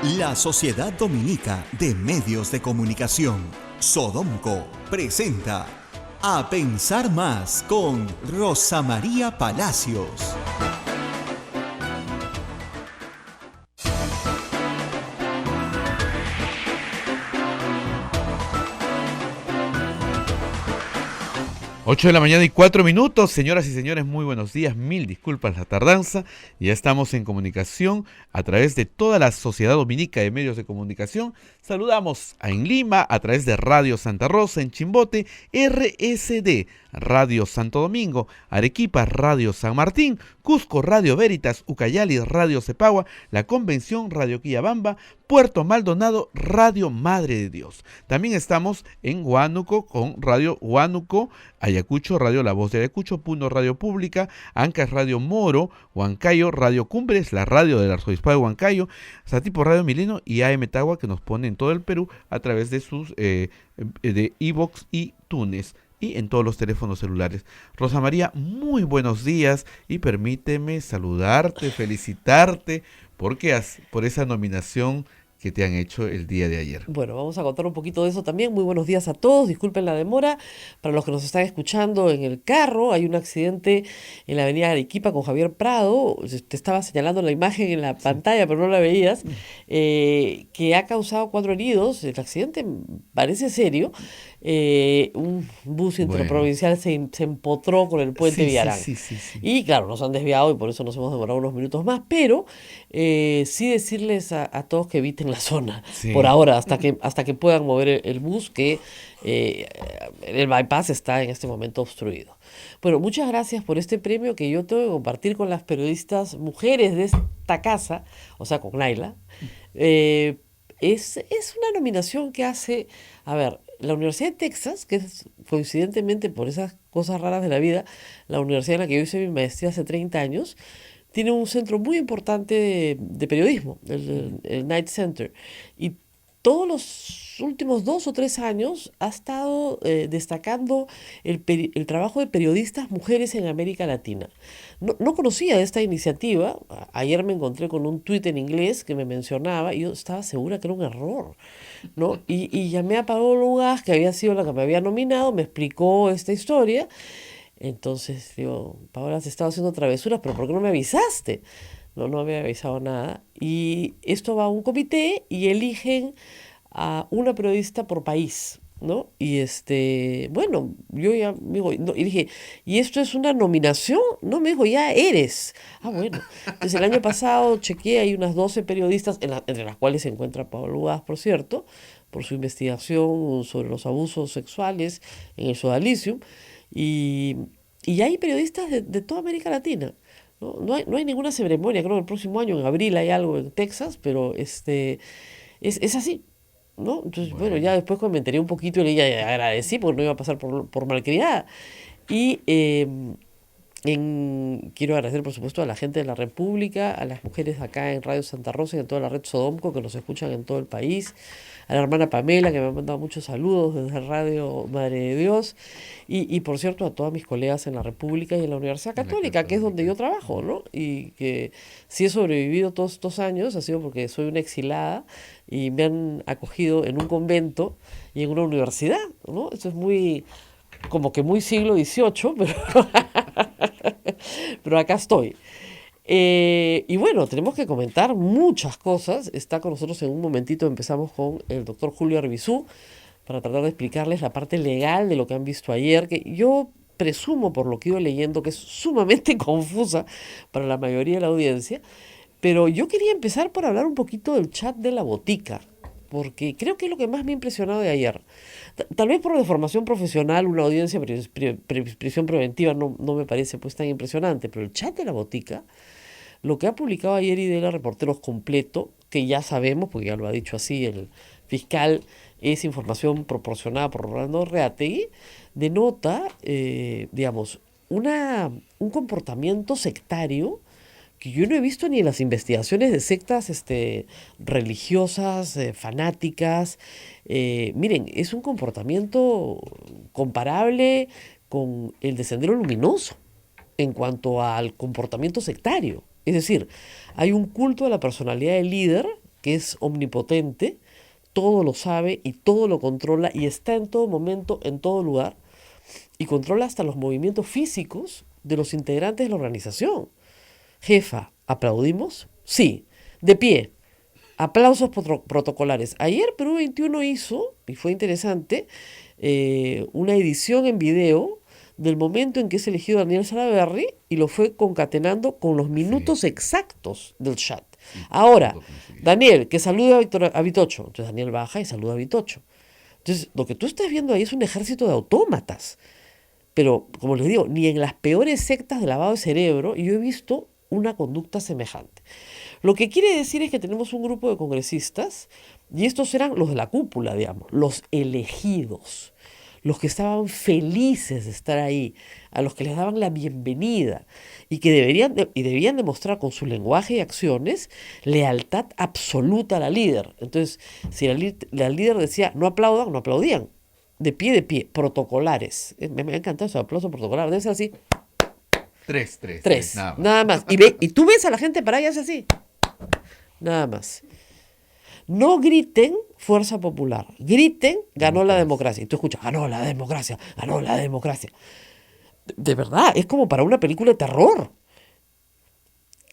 La Sociedad Dominica de Medios de Comunicación, Sodomco, presenta A Pensar Más con Rosa María Palacios. Ocho de la mañana y 4 minutos, señoras y señores, muy buenos días, mil disculpas la tardanza, ya estamos en comunicación a través de toda la Sociedad Dominica de Medios de Comunicación. Saludamos en Lima a través de Radio Santa Rosa, en Chimbote, RSD, Radio Santo Domingo, Arequipa, Radio San Martín, Cusco, Radio Veritas, Ucayali, Radio Cepagua, La Convención, Radio Quillabamba, Puerto Maldonado, Radio Madre de Dios. También estamos en Huánuco con Radio Huánuco, Ayacucho, Radio La Voz de Ayacucho, Puno, Radio Pública, Ancas, Radio Moro, Huancayo, Radio Cumbres, la radio del Arzobispado de Huancayo, Satipo, Radio Mileno y AM Tagua, que nos pone en todo el Perú a través de sus de iVoox y Tunes, y en todos los teléfonos celulares. Rosa María, muy buenos días y permíteme saludarte, felicitarte por esa nominación que te han hecho el día de ayer. Bueno, vamos a contar un poquito de eso también. Muy buenos días a todos, disculpen la demora. Para los que nos están escuchando en el carro, hay un accidente en la avenida Arequipa con Javier Prado. Te estaba señalando la imagen en la pantalla, pero no la veías, que ha causado 4 heridos. El accidente parece serio. Un bus interprovincial se empotró con el puente Villarán. Sí. Y claro, nos han desviado y por eso nos hemos demorado unos minutos más, pero sí decirles a todos que eviten la zona por ahora, hasta que puedan mover el bus, que el bypass está en este momento obstruido. Bueno, muchas gracias por este premio que yo tengo que compartir con las periodistas mujeres de esta casa, o sea, con Naila. Es una nominación que hace, la Universidad de Texas, que es coincidentemente por esas cosas raras de la vida, la universidad en la que yo hice mi maestría hace 30 años, tiene un centro muy importante de periodismo, el Knight Center, y todos los últimos 2 o 3 años ha estado destacando el trabajo de periodistas mujeres en América Latina. No conocía esta iniciativa. Ayer me encontré con un tuit en inglés que me mencionaba y yo estaba segura que era un error, ¿no? Y llamé a Paola Ugaz, que había sido la que me había nominado, me explicó esta historia. Entonces digo, Paola, se estaba haciendo travesuras, pero ¿por qué no me avisaste? No había avisado nada. Y esto va a un comité y eligen a una periodista por país, ¿no? Y bueno, yo ya me digo, no, y dije, ¿y esto es una nominación? No, me dijo, ya eres. Bueno. Entonces el año pasado chequeé, hay unas 12 periodistas, entre las cuales se encuentra Paola Ugaz, por cierto, por su investigación sobre los abusos sexuales en el Sodalicium. Y hay periodistas de toda América Latina. No hay ninguna ceremonia, creo que el próximo año, en abril, hay algo en Texas, pero es así, ¿no? Entonces, bueno, ya después cuando me enteré un poquito, le agradecí porque no iba a pasar por malcriada. Y quiero agradecer, por supuesto, a la gente de la República, a las mujeres acá en Radio Santa Rosa y en toda la red Sodomco que nos escuchan en todo el país, a la hermana Pamela, que me ha mandado muchos saludos desde Radio Madre de Dios, y por cierto, a todas mis colegas en la República y en la Universidad Católica, que es donde yo trabajo, ¿no? Y que si he sobrevivido todos estos años ha sido porque soy una exilada y me han acogido en un convento y en una universidad, ¿no? Esto es como que muy siglo XVIII, pero acá estoy. Y bueno, tenemos que comentar muchas cosas. Está con nosotros en un momentito, empezamos con el doctor Julio Arbizú, para tratar de explicarles la parte legal de lo que han visto ayer, que yo presumo, por lo que he ido leyendo, que es sumamente confusa para la mayoría de la audiencia. Pero yo quería empezar por hablar un poquito del chat de la botica, porque creo que es lo que más me ha impresionado de ayer. Tal vez por la formación profesional, una audiencia prisión preventiva no me parece pues tan impresionante, pero el chat de la botica, lo que ha publicado ayer Idela Reporteros completo, que ya sabemos, porque ya lo ha dicho así el fiscal, es información proporcionada por Rolando Reategui, denota, digamos, un comportamiento sectario que yo no he visto ni en las investigaciones de sectas religiosas, fanáticas. Miren, es un comportamiento comparable con el de Sendero Luminoso en cuanto al comportamiento sectario. Es decir, hay un culto a la personalidad del líder que es omnipotente, todo lo sabe y todo lo controla y está en todo momento, en todo lugar, y controla hasta los movimientos físicos de los integrantes de la organización. Jefa, ¿aplaudimos? Sí. De pie. Aplausos protocolares. Ayer Perú 21 hizo, y fue interesante, una edición en video del momento en que es elegido Daniel Salaverry y lo fue concatenando con los minutos exactos del chat. Ahora, Daniel, que saluda a Vitocho. Entonces Daniel baja y saluda a Vitocho. Entonces, lo que tú estás viendo ahí es un ejército de autómatas. Pero, como les digo, ni en las peores sectas de lavado de cerebro yo he visto una conducta semejante. Lo que quiere decir es que tenemos un grupo de congresistas, y estos eran los de la cúpula, digamos, los elegidos, los que estaban felices de estar ahí, a los que les daban la bienvenida, y que debían demostrar con su lenguaje y acciones lealtad absoluta a la líder. Entonces, si la líder decía no aplaudan, no aplaudían. De pie, protocolares. Me ha encantado ese aplauso protocolar. Debe ser así. Tres. Nada más. Y tú ves a la gente para allá, hace así. Nada más. No griten fuerza popular. Griten, ganó la democracia. Y tú escuchas, ganó la democracia. De verdad, es como para una película de terror.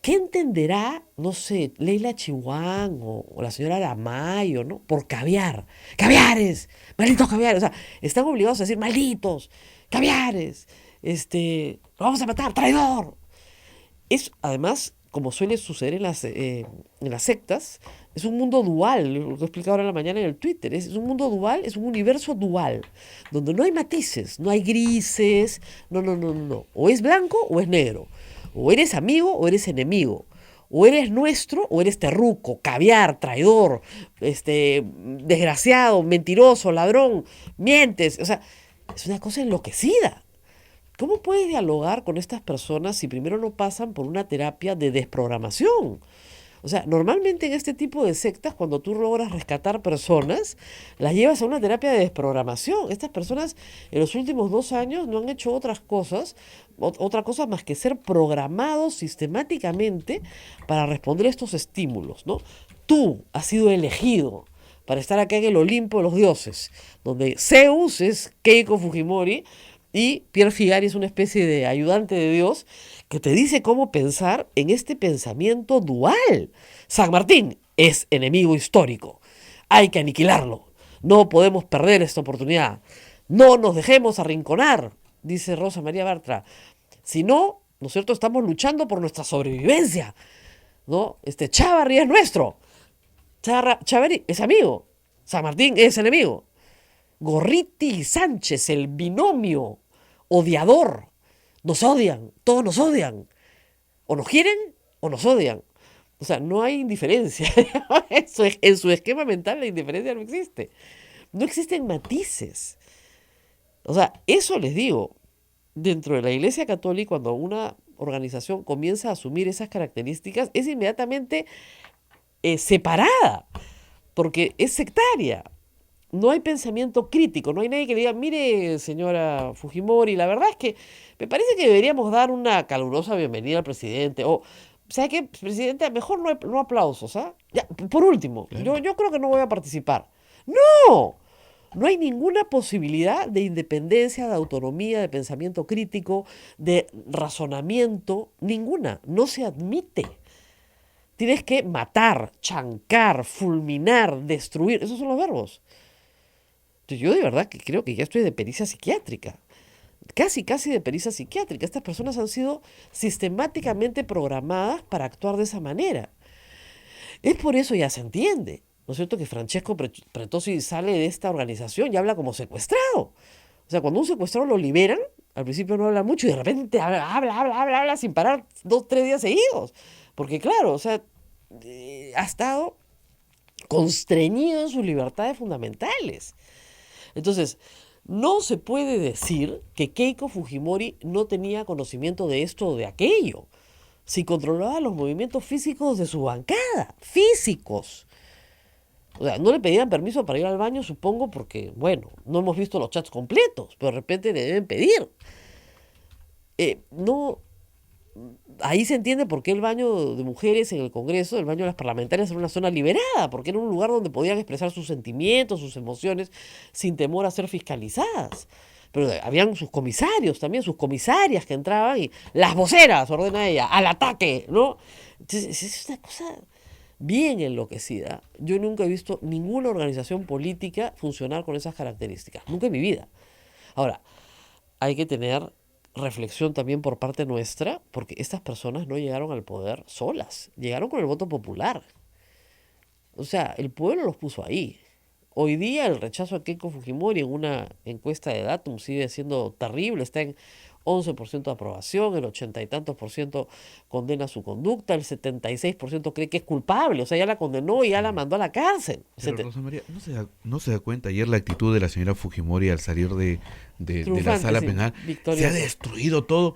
¿Qué entenderá, no sé, Leila Chihuán o la señora Aramayo, ¿no? Por caviar. ¡Caviares! ¡Malditos caviares! O sea, están obligados a decir, ¡malditos! ¡Caviares! ¡Lo vamos a matar! ¡Traidor! Es, además, como suele suceder en las sectas, es un mundo dual, lo que he explicado ahora en la mañana en el Twitter. Es un mundo dual, es un universo dual, donde no hay matices, no hay grises, no. O es blanco o es negro. O eres amigo o eres enemigo. O eres nuestro o eres terruco, caviar, traidor, desgraciado, mentiroso, ladrón, mientes. O sea, es una cosa enloquecida. ¿Cómo puedes dialogar con estas personas si primero no pasan por una terapia de desprogramación? O sea, normalmente en este tipo de sectas, cuando tú logras rescatar personas, las llevas a una terapia de desprogramación. Estas personas en los últimos 2 años no han hecho otra cosa más que ser programados sistemáticamente para responder a estos estímulos, ¿no? Tú has sido elegido para estar acá en el Olimpo de los dioses, donde Zeus es Keiko Fujimori y Pierre Figari es una especie de ayudante de Dios que te dice cómo pensar en este pensamiento dual. San Martín es enemigo histórico. Hay que aniquilarlo. No podemos perder esta oportunidad. No nos dejemos arrinconar, dice Rosa María Bartra. Si no, ¿no es cierto? Estamos luchando por nuestra sobrevivencia, ¿no? Chávarri es nuestro. Chávarri es amigo. San Martín es enemigo. Gorriti y Sánchez, el binomio odiador. Nos odian, todos nos odian. O nos quieren o nos odian. O sea, no hay indiferencia. En su esquema mental la indiferencia no existe. No existen matices. O sea, eso les digo, dentro de la Iglesia Católica, cuando una organización comienza a asumir esas características, es inmediatamente separada, porque es sectaria. No hay pensamiento crítico, no hay nadie que le diga, mire, señora Fujimori, la verdad es que me parece que deberíamos dar una calurosa bienvenida al presidente, o, ¿sabe qué, presidente? Mejor no aplausos, ¿ah? Ya, por último, claro. yo creo que no voy a participar. ¡No! No hay ninguna posibilidad de independencia, de autonomía, de pensamiento crítico, de razonamiento, ninguna, no se admite. Tienes que matar, chancar, fulminar, destruir, esos son los verbos. Yo de verdad que creo que ya estoy de pericia psiquiátrica, casi de pericia psiquiátrica. Estas personas han sido sistemáticamente programadas para actuar de esa manera. Es por eso, ya se entiende, ¿no es cierto?, que Francesco Pretossi sale de esta organización y habla como secuestrado. O sea, cuando un secuestrado lo liberan, al principio no habla mucho y de repente habla sin parar 2, 3 días seguidos. Porque claro, o sea, ha estado constreñido en sus libertades fundamentales. Entonces, no se puede decir que Keiko Fujimori no tenía conocimiento de esto o de aquello, si controlaba los movimientos físicos de su bancada, físicos. O sea, no le pedían permiso para ir al baño, supongo, porque, bueno, no hemos visto los chats completos, pero de repente le deben pedir. No ahí se entiende por qué el baño de mujeres en el Congreso, el baño de las parlamentarias era una zona liberada, porque era un lugar donde podían expresar sus sentimientos, sus emociones, sin temor a ser fiscalizadas. Pero habían sus comisarios también, sus comisarias que entraban y las voceras, ordena ella, al ataque, ¿no? Entonces, es una cosa bien enloquecida. Yo nunca he visto ninguna organización política funcionar con esas características, nunca en mi vida. Ahora, hay que tener reflexión también por parte nuestra, porque estas personas no llegaron al poder solas, llegaron con el voto popular. O sea, el pueblo los puso ahí. Hoy día el rechazo a Keiko Fujimori en una encuesta de Datum sigue siendo terrible, está en 11% de aprobación, el 80 y tantos por ciento condena su conducta, el 76% cree que es culpable, o sea, ya la condenó y ya la mandó a la cárcel. Pero Rosa María, ¿no se da cuenta ayer la actitud de la señora Fujimori al salir de la sala sí, penal? victoriosa. Se ha destruido todo,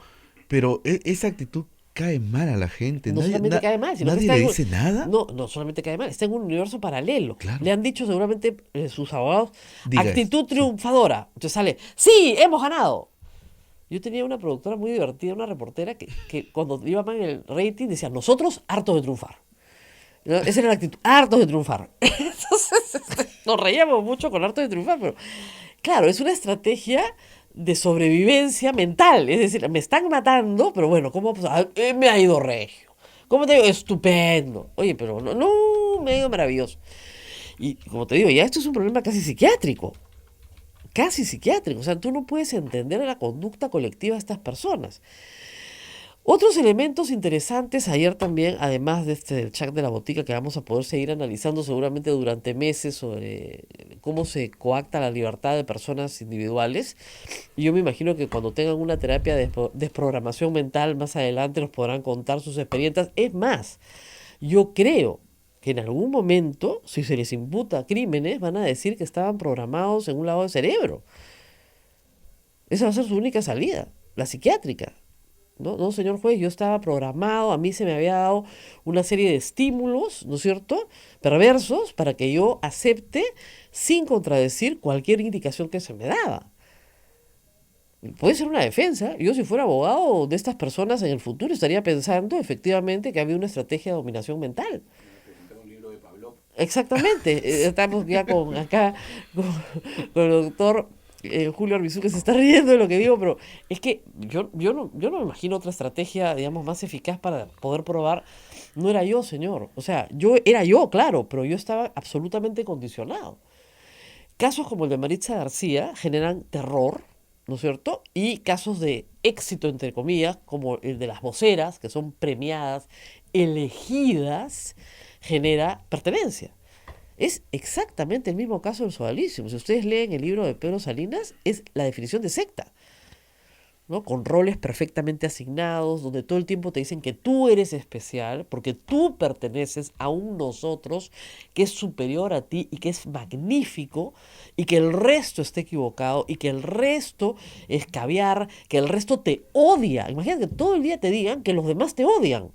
pero esa actitud cae mal a la gente. No solamente cae mal, sino que nadie está le en dice nada. no solamente cae mal, está en un universo paralelo. Claro. Le han dicho seguramente sus abogados, Diga actitud eso, sí. triunfadora. Entonces sale, sí, hemos ganado. Yo tenía una productora muy divertida, una reportera, que cuando iba mal en el rating decía, nosotros hartos de triunfar. ¿No? Esa era la actitud, hartos de triunfar. Entonces nos reíamos mucho con hartos de triunfar, pero claro, es una estrategia de sobrevivencia mental. Es decir, me están matando, pero bueno, ¿cómo? Pues, me ha ido regio. ¿Cómo te digo? Estupendo. Oye, pero no, me ha ido maravilloso. Y como te digo, ya esto es un problema casi psiquiátrico. Casi psiquiátrico. O sea, tú no puedes entender la conducta colectiva de estas personas. Otros elementos interesantes ayer también, además de del chat de la botica que vamos a poder seguir analizando seguramente durante meses sobre cómo se coacta la libertad de personas individuales. Y yo me imagino que cuando tengan una terapia de desprogramación mental más adelante nos podrán contar sus experiencias. Es más, yo creo que en algún momento, si se les imputa crímenes, van a decir que estaban programados en un lado del cerebro. Esa va a ser su única salida, la psiquiátrica. No, no, señor juez, yo estaba programado, a mí se me había dado una serie de estímulos, ¿no es cierto?, perversos, para que yo acepte sin contradecir cualquier indicación que se me daba. Puede ser una defensa. Yo, si fuera abogado de estas personas en el futuro, estaría pensando efectivamente que había una estrategia de dominación mental. Exactamente. Estamos ya con el doctor Julio Arbizu, que se está riendo de lo que digo, pero es que yo no me imagino otra estrategia, digamos, más eficaz para poder probar. No era yo, señor. O sea, era yo, claro, pero yo estaba absolutamente condicionado. Casos como el de Maritza García generan terror, ¿no es cierto? Y casos de éxito, entre comillas, como el de las voceras, que son premiadas, elegidas, genera pertenencia. Es exactamente el mismo caso del sodalicio. Si ustedes leen el libro de Pedro Salinas, es la definición de secta, ¿no? Con roles perfectamente asignados, donde todo el tiempo te dicen que tú eres especial, porque tú perteneces a un nosotros que es superior a ti y que es magnífico, y que el resto esté equivocado, y que el resto es caviar, que el resto te odia. Imagínate que todo el día te digan que los demás te odian.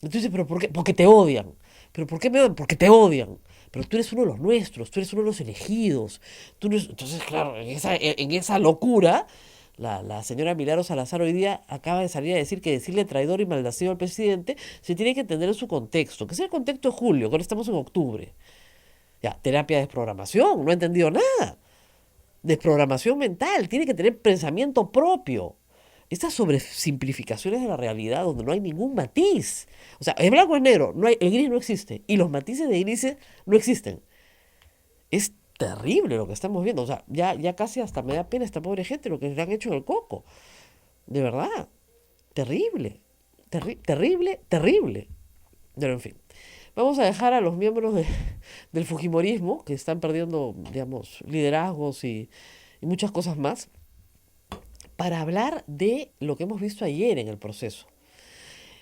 Entonces, ¿pero por qué? Porque te odian. ¿Pero por qué me odian? Porque te odian. Pero tú eres uno de los nuestros, tú eres uno de los elegidos. Entonces, claro, en esa locura, la señora Milagros Salazar hoy día acaba de salir a decir que decirle traidor y malnacido al presidente se tiene que entender en su contexto, que es el contexto de julio, que ahora estamos en octubre. Ya, terapia de desprogramación, no he entendido nada. Desprogramación mental, tiene que tener pensamiento propio. Estas sobresimplificaciones de la realidad donde no hay ningún matiz. O sea, es blanco o es negro, el gris no existe. Y los matices de grises no existen. Es terrible lo que estamos viendo. O sea, ya casi hasta me da pena esta pobre gente lo que le han hecho en el coco. De verdad. Terrible. Terrible, terrible. Pero en fin. Vamos a dejar a los miembros del Fujimorismo, que están perdiendo, digamos, liderazgos y muchas cosas más, para hablar de lo que hemos visto ayer en el proceso.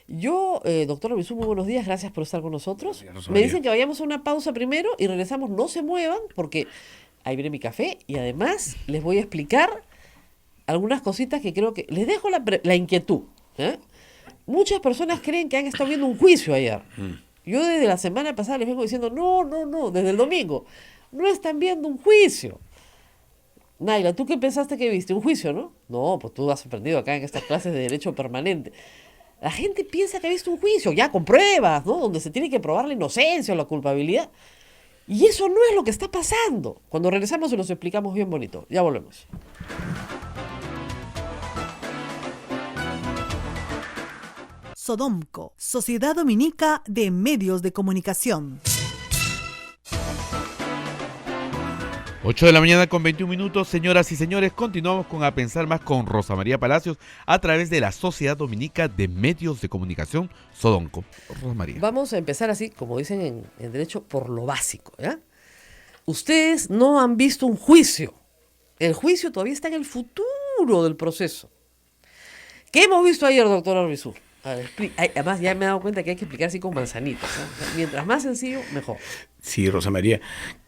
Yo, doctor Arbizu, muy buenos días, gracias por estar con nosotros. Me dicen que vayamos a una pausa primero y regresamos, no se muevan, porque ahí viene mi café y además les voy a explicar algunas cositas que creo que... Les dejo la inquietud. Muchas personas creen que han estado viendo un juicio ayer. Yo desde la semana pasada les vengo diciendo, no, desde el domingo, no están viendo un juicio. Naila, ¿tú qué pensaste que viste? ¿Un juicio, no? No, pues tú has aprendido acá en estas clases de derecho permanente. La gente piensa que ha visto un juicio, ya con pruebas, ¿no? Donde se tiene que probar la inocencia o la culpabilidad. Y eso no es lo que está pasando. Cuando regresamos se los explicamos bien bonito. Ya volvemos. Sodomco, Sociedad Dominica de Medios de Comunicación. 8 de la mañana con 21 minutos, señoras y señores, continuamos con A Pensar Más con Rosa María Palacios a través de la Sociedad Dominica de Medios de Comunicación, Sodomco. Rosa María. Vamos a empezar así, como dicen en derecho, por lo básico, ¿ya? Ustedes no han visto un juicio. El juicio todavía está en el futuro del proceso. ¿Qué hemos visto ayer, doctor Arbizur? Además, ya me he dado cuenta que hay que explicar así con manzanitas, ¿eh? O sea, mientras más sencillo, mejor. Sí, Rosa María.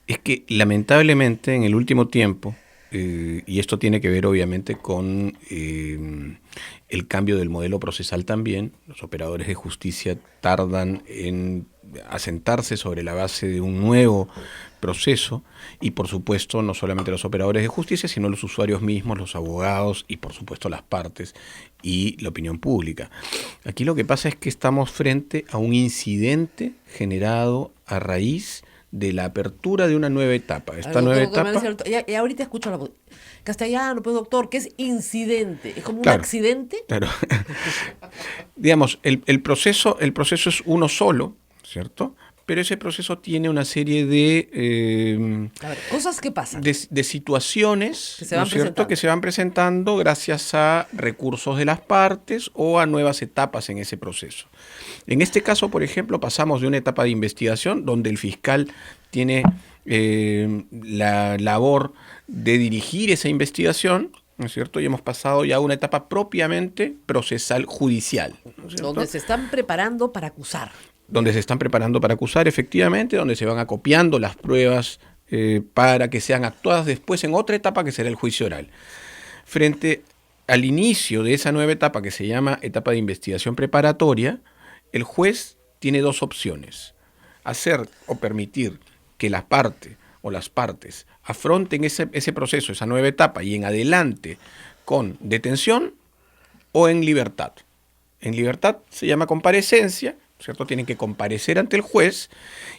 Es que lamentablemente en el último tiempo, y esto tiene que ver obviamente con el cambio del modelo procesal también, los operadores de justicia tardan en asentarse sobre la base de un nuevo proceso y por supuesto no solamente los operadores de justicia, sino los usuarios mismos, los abogados y por supuesto las partes y la opinión pública. Aquí lo que pasa es que estamos frente a un incidente generado a raíz de la apertura de una nueva etapa. Esta nueva etapa... Ya ahorita escucho la castellano, pues doctor, ¿qué es incidente? ¿Es como un Claro, accidente? Claro. Digamos, el proceso es uno solo, ¿cierto? Pero ese proceso tiene una serie de A ver, cosas que pasan. de situaciones, Que se van ¿no es cierto?, presentando. que se van presentando gracias a recursos de las partes o a nuevas etapas en ese proceso. En este caso, por ejemplo, pasamos de una etapa de investigación donde el fiscal tiene la labor de dirigir esa investigación, ¿no es cierto? Y hemos pasado ya a una etapa propiamente procesal judicial, ¿no es cierto? Donde se están preparando para acusar. Donde se están preparando para acusar, efectivamente, donde se van acopiando las pruebas para que sean actuadas después en otra etapa que será el juicio oral. Frente al inicio de esa nueva etapa que se llama etapa de investigación preparatoria, el juez tiene dos opciones: hacer o permitir que la parte o las partes afronten ese proceso, esa nueva etapa y en adelante con detención o en libertad. En libertad se llama comparecencia, ¿cierto? Tienen que comparecer ante el juez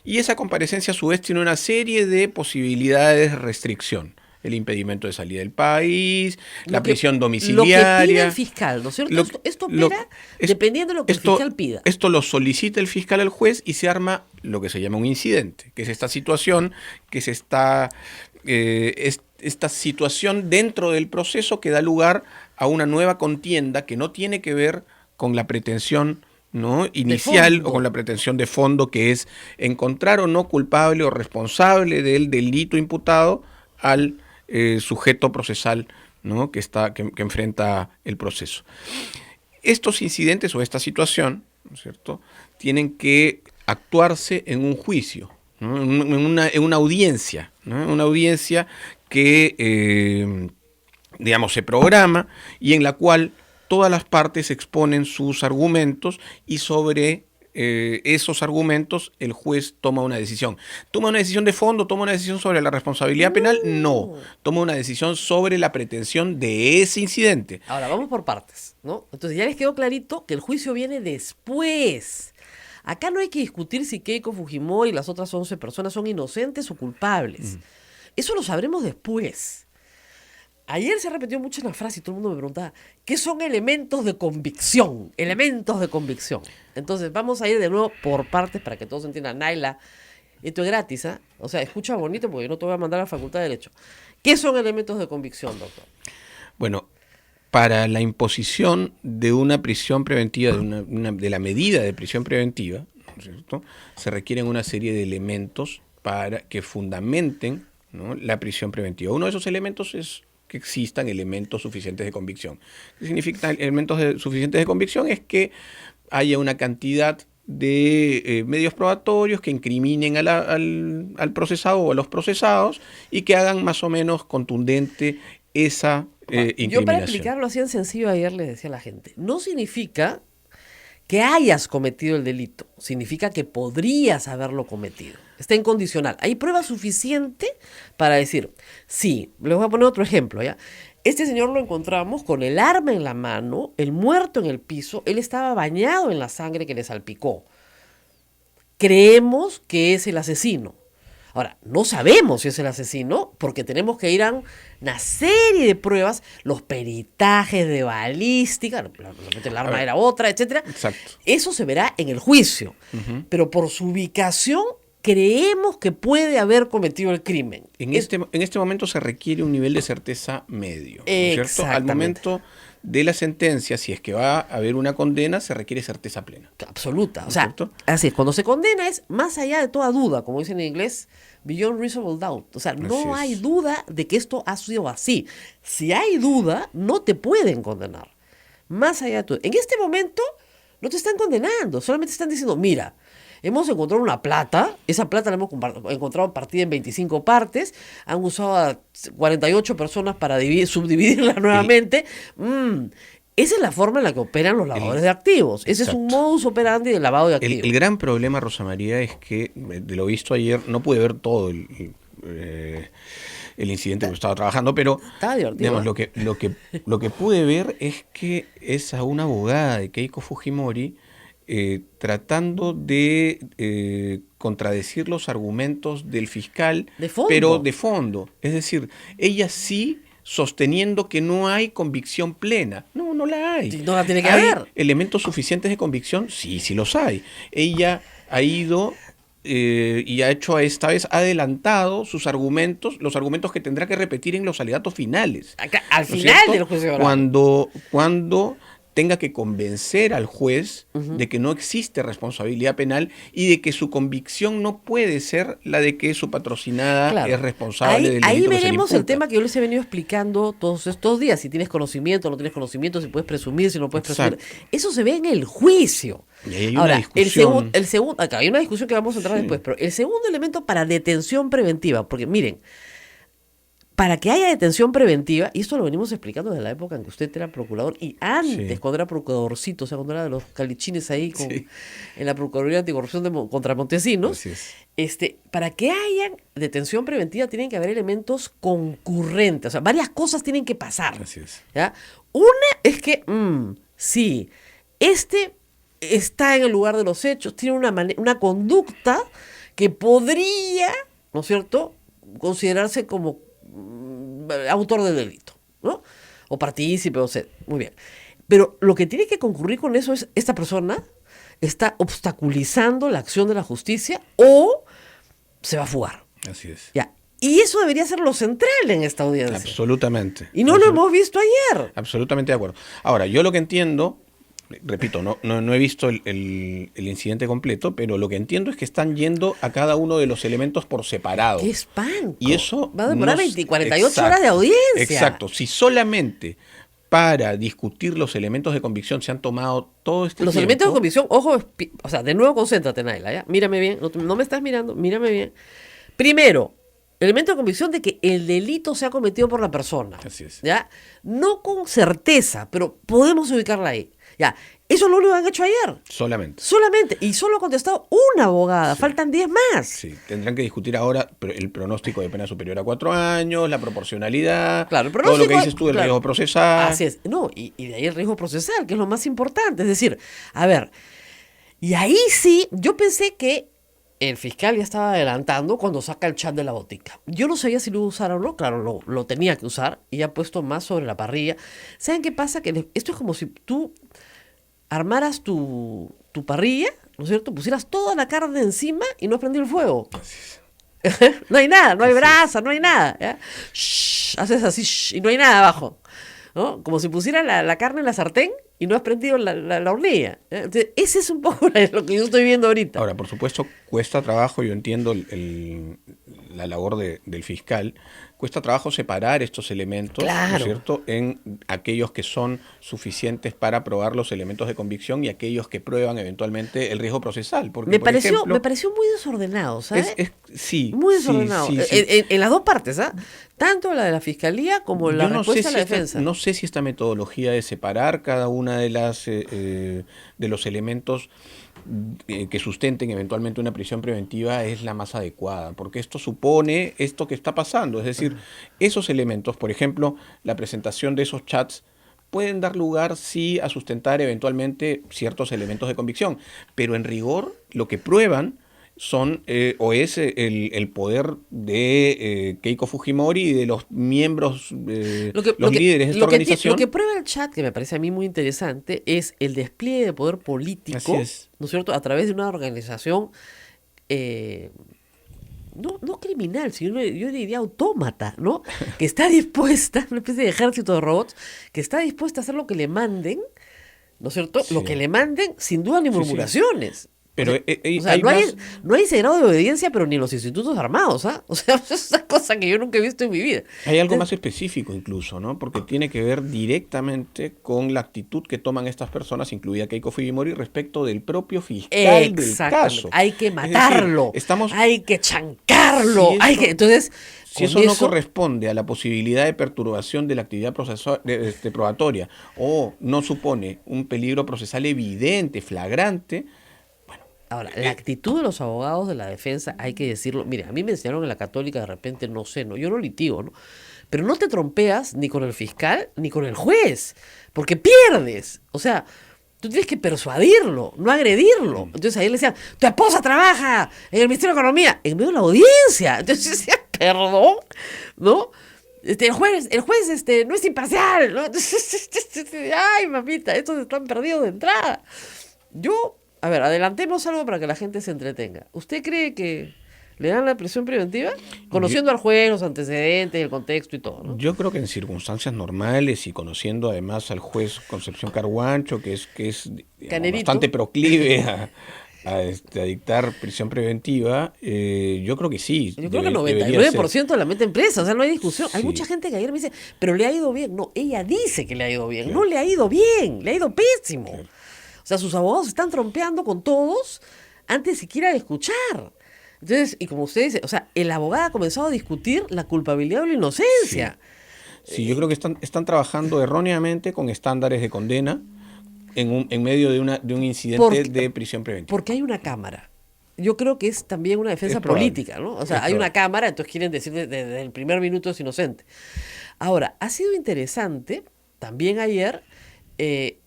y esa comparecencia a su vez tiene una serie de posibilidades de restricción. El impedimento de salida del país, la prisión domiciliaria. Lo que pide el fiscal, ¿no es cierto? Esto opera dependiendo de lo que el fiscal pida. Esto lo solicita el fiscal al juez y se arma lo que se llama un incidente, que es esta situación esta situación dentro del proceso que da lugar a una nueva contienda que no tiene que ver con la pretensión, ¿no?, inicial o con la pretensión de fondo, que es encontrar o no culpable o responsable del delito imputado al sujeto procesal, ¿no?, que enfrenta el proceso. Estos incidentes o esta situación, ¿no es cierto?, tienen que actuarse en un juicio, ¿no?, en una audiencia, ¿no?, una audiencia que digamos, se programa y en la cual todas las partes exponen sus argumentos y sobre esos argumentos el juez toma una decisión. ¿Toma una decisión de fondo? ¿Toma una decisión sobre la responsabilidad penal? No. Toma una decisión sobre la pretensión de ese incidente. Ahora, vamos por partes, ¿no? Entonces ya les quedó clarito que el juicio viene después. Acá no hay que discutir si Keiko Fujimori y las otras 11 personas son inocentes o culpables. Eso lo sabremos después. Ayer se repetió mucho una frase y todo el mundo me preguntaba, ¿qué son elementos de convicción? Elementos de convicción. Entonces vamos a ir de nuevo por partes para que todos entiendan. Naila, esto es gratis, ¿ah? O sea, escucha bonito porque no te voy a mandar a la Facultad de Derecho. ¿Qué son elementos de convicción, doctor? Bueno, para la imposición de una prisión preventiva, de la medida de prisión preventiva, ¿no es cierto?, se requieren una serie de elementos para que fundamenten, ¿no?, la prisión preventiva. Uno de esos elementos es que existan elementos suficientes de convicción. ¿Qué significa elementos suficientes de convicción? Es que haya una cantidad de medios probatorios que incriminen al procesado o a los procesados y que hagan más o menos contundente esa incriminación. Yo, para explicarlo así en sencillo, ayer les decía a la gente, no significa que hayas cometido el delito, significa que podrías haberlo cometido. Está en condicional. Hay prueba suficiente para decir, sí, les voy a poner otro ejemplo, ¿ya? Este señor lo encontramos con el arma en la mano, el muerto en el piso, él estaba bañado en la sangre que le salpicó. Creemos que es el asesino. Ahora, no sabemos si es el asesino porque tenemos que ir a una serie de pruebas, los peritajes de balística, realmente el arma era otra, etcétera. Exacto. Eso se verá en el juicio, pero por su ubicación creemos que puede haber cometido el crimen. En este momento se requiere un nivel de certeza medio, ¿no es cierto? Al momento de la sentencia, si es que va a haber una condena, se requiere certeza plena. Absoluta. ¿No O sea, cierto? así es, cuando se condena es más allá de toda duda, como dicen en inglés, beyond reasonable doubt. O sea, no hay duda de que esto ha sido así. Si hay duda, no te pueden condenar. Más allá de todo. En este momento no te están condenando, solamente están diciendo, mira, hemos encontrado una plata, esa plata la hemos encontrado partida en 25 partes, han usado a 48 personas para subdividirla nuevamente. Esa es la forma en la que operan los lavadores de activos. Ese es un modus operandi del lavado de activos. El gran problema, Rosa María, es que, de lo visto ayer, no pude ver todo el incidente que estaba trabajando, pero digamos, lo que pude ver es que es a una abogada de Keiko Fujimori tratando de contradecir los argumentos del fiscal, pero de fondo. Es decir, ella sí sosteniendo que no hay convicción plena. No la hay. No la tiene que haber. ¿Elementos suficientes de convicción? Sí los hay. Ella ha ido y ha hecho esta vez, ha adelantado sus argumentos, los argumentos que tendrá que repetir en los alegatos finales. Al final del juicio oral. Cuando tenga que convencer al juez de que no existe responsabilidad penal y de que su convicción no puede ser la de que su patrocinada es responsable del delito. Ahí que se le veremos imputa. el tema que yo les he venido explicando todos estos días, si tienes conocimiento o no tienes conocimiento, si puedes presumir, si no puedes presumir. Eso se ve en el juicio. Y ahí hay Ahora, una discusión. acá hay una discusión que vamos a entrar después, pero el segundo elemento para detención preventiva, porque miren, para que haya detención preventiva, y esto lo venimos explicando desde la época en que usted era procurador y antes, cuando era procuradorcito, o sea, cuando era de los calichines ahí en la Procuraduría Anticorrupción contra Montesinos, para que haya detención preventiva tienen que haber elementos concurrentes, o sea, varias cosas tienen que pasar. Así es. ¿Ya? Una es que, sí, está en el lugar de los hechos, tiene una conducta que podría, ¿no es cierto?, considerarse como autor del delito, ¿no? O partícipe, o sea, muy bien. Pero lo que tiene que concurrir con eso es, esta persona está obstaculizando la acción de la justicia o se va a fugar. Así es. Ya. Y eso debería ser lo central en esta audiencia. Absolutamente. Y no lo hemos visto ayer. Absolutamente de acuerdo. Ahora, yo lo que entiendo, repito, no he visto el incidente completo, pero lo que entiendo es que están yendo a cada uno de los elementos por separado. ¡Qué espanto! Y eso va a demorar 48 horas de audiencia. Exacto. Si solamente para discutir los elementos de convicción se han tomado todo este Los tiempo, elementos de convicción, ojo, o sea, de nuevo concéntrate, Naila, ¿ya? Mírame bien, no me estás mirando, mírame bien. Primero, elemento de convicción de que el delito se ha cometido por la persona. Así es. ¿Ya? No con certeza, pero podemos ubicarla ahí. Ya. Eso es lo único que han hecho ayer. Solamente. Y solo ha contestado una abogada. Faltan 10 más. Sí, tendrán que discutir ahora el pronóstico de pena superior a 4 años, la proporcionalidad, claro, el todo lo que dices tú del riesgo procesal. Así es. No, y de ahí el riesgo procesal, que es lo más importante. Es decir, a ver, y ahí sí, yo pensé que el fiscal ya estaba adelantando cuando saca el chat de la botica. Yo no sabía si lo iba a usar o no, claro, lo tenía que usar y ya ha puesto más sobre la parrilla. ¿Saben qué pasa? Que esto es como si tú armaras tu parrilla, ¿no es cierto? Pusieras toda la carne encima y no has prendido el fuego. No hay nada, no hay brasa, no hay nada. ¿Ya? Shh, haces así y no hay nada abajo, ¿no? Como si pusieras la carne en la sartén y no has prendido la hornilla. Entonces, ese es un poco lo que yo estoy viendo ahorita. Ahora, por supuesto, cuesta trabajo, yo entiendo la labor del fiscal, cuesta trabajo separar estos elementos, ¿no es cierto?, en aquellos que son suficientes para probar los elementos de convicción y aquellos que prueban eventualmente el riesgo procesal. Porque, me pareció muy desordenado, ¿sabes? Sí. Muy desordenado. Sí. En las dos partes, ¿ah? Tanto la de la fiscalía como la respuesta de la defensa. No sé si esta metodología de separar cada una de los elementos que sustenten eventualmente una prisión preventiva es la más adecuada, porque esto supone esto que está pasando, es decir, esos elementos, por ejemplo, la presentación de esos chats, pueden dar lugar, sí, a sustentar eventualmente ciertos elementos de convicción, pero en rigor lo que prueban son es el poder de Keiko Fujimori y de los miembros, los líderes de esta organización. Lo que prueba el chat, que me parece a mí muy interesante, es el despliegue de poder político, ¿no es cierto?, a través de una organización no criminal, sino yo diría autómata, ¿no? Que está dispuesta, una especie de ejército de robots, que está dispuesta a hacer lo que le manden, ¿no es cierto? Sí. Lo que le manden, sin duda ni murmuraciones. Pero o sea, no hay ese grado de obediencia, pero ni en los institutos armados, ¿ah? O sea, es una cosa que yo nunca he visto en mi vida. Hay algo más específico incluso, ¿no? Porque tiene que ver directamente con la actitud que toman estas personas, incluida Keiko Fujimori, respecto del propio fiscal del caso. Hay que matarlo, es decir, hay que chancarlo, entonces... Si eso no corresponde a la posibilidad de perturbación de la actividad probatoria o no supone un peligro procesal evidente, flagrante... Ahora, la actitud de los abogados de la defensa, hay que decirlo. Mire, a mí me enseñaron en la Católica, de repente, no sé, yo no litigo, ¿no? Pero no te trompeas ni con el fiscal ni con el juez, porque pierdes. O sea, tú tienes que persuadirlo, no agredirlo. Entonces ahí le decían, tu esposa trabaja en el Ministerio de Economía, en medio de la audiencia. Entonces decía, perdón, ¿no? El juez no es imparcial, ¿no? Ay, mamita, estos están perdidos de entrada. A ver, adelantemos algo para que la gente se entretenga. ¿Usted cree que le dan la prisión preventiva? Conociendo al juez, los antecedentes, el contexto y todo, ¿no? Yo creo que en circunstancias normales y conociendo además al juez Concepción Carhuancho, que es digamos, bastante proclive a dictar prisión preventiva, yo creo que sí. Yo creo que el 99% la mete en presa, o sea, no hay discusión. Sí. Hay mucha gente que ayer me dice, pero le ha ido bien. No, ella dice que le ha ido bien. Claro. No le ha ido bien, le ha ido pésimo. Claro. O sea, sus abogados están trompeando con todos antes siquiera de escuchar. Entonces, y como usted dice, o sea, el abogado ha comenzado a discutir la culpabilidad o la inocencia. Sí, yo creo que están trabajando erróneamente con estándares de condena en medio de un incidente de prisión preventiva. Porque hay una cámara. Yo creo que es también una defensa política, ¿no? O sea, hay una cámara, entonces quieren decir desde el primer minuto es inocente. Ahora, ha sido interesante también ayer, que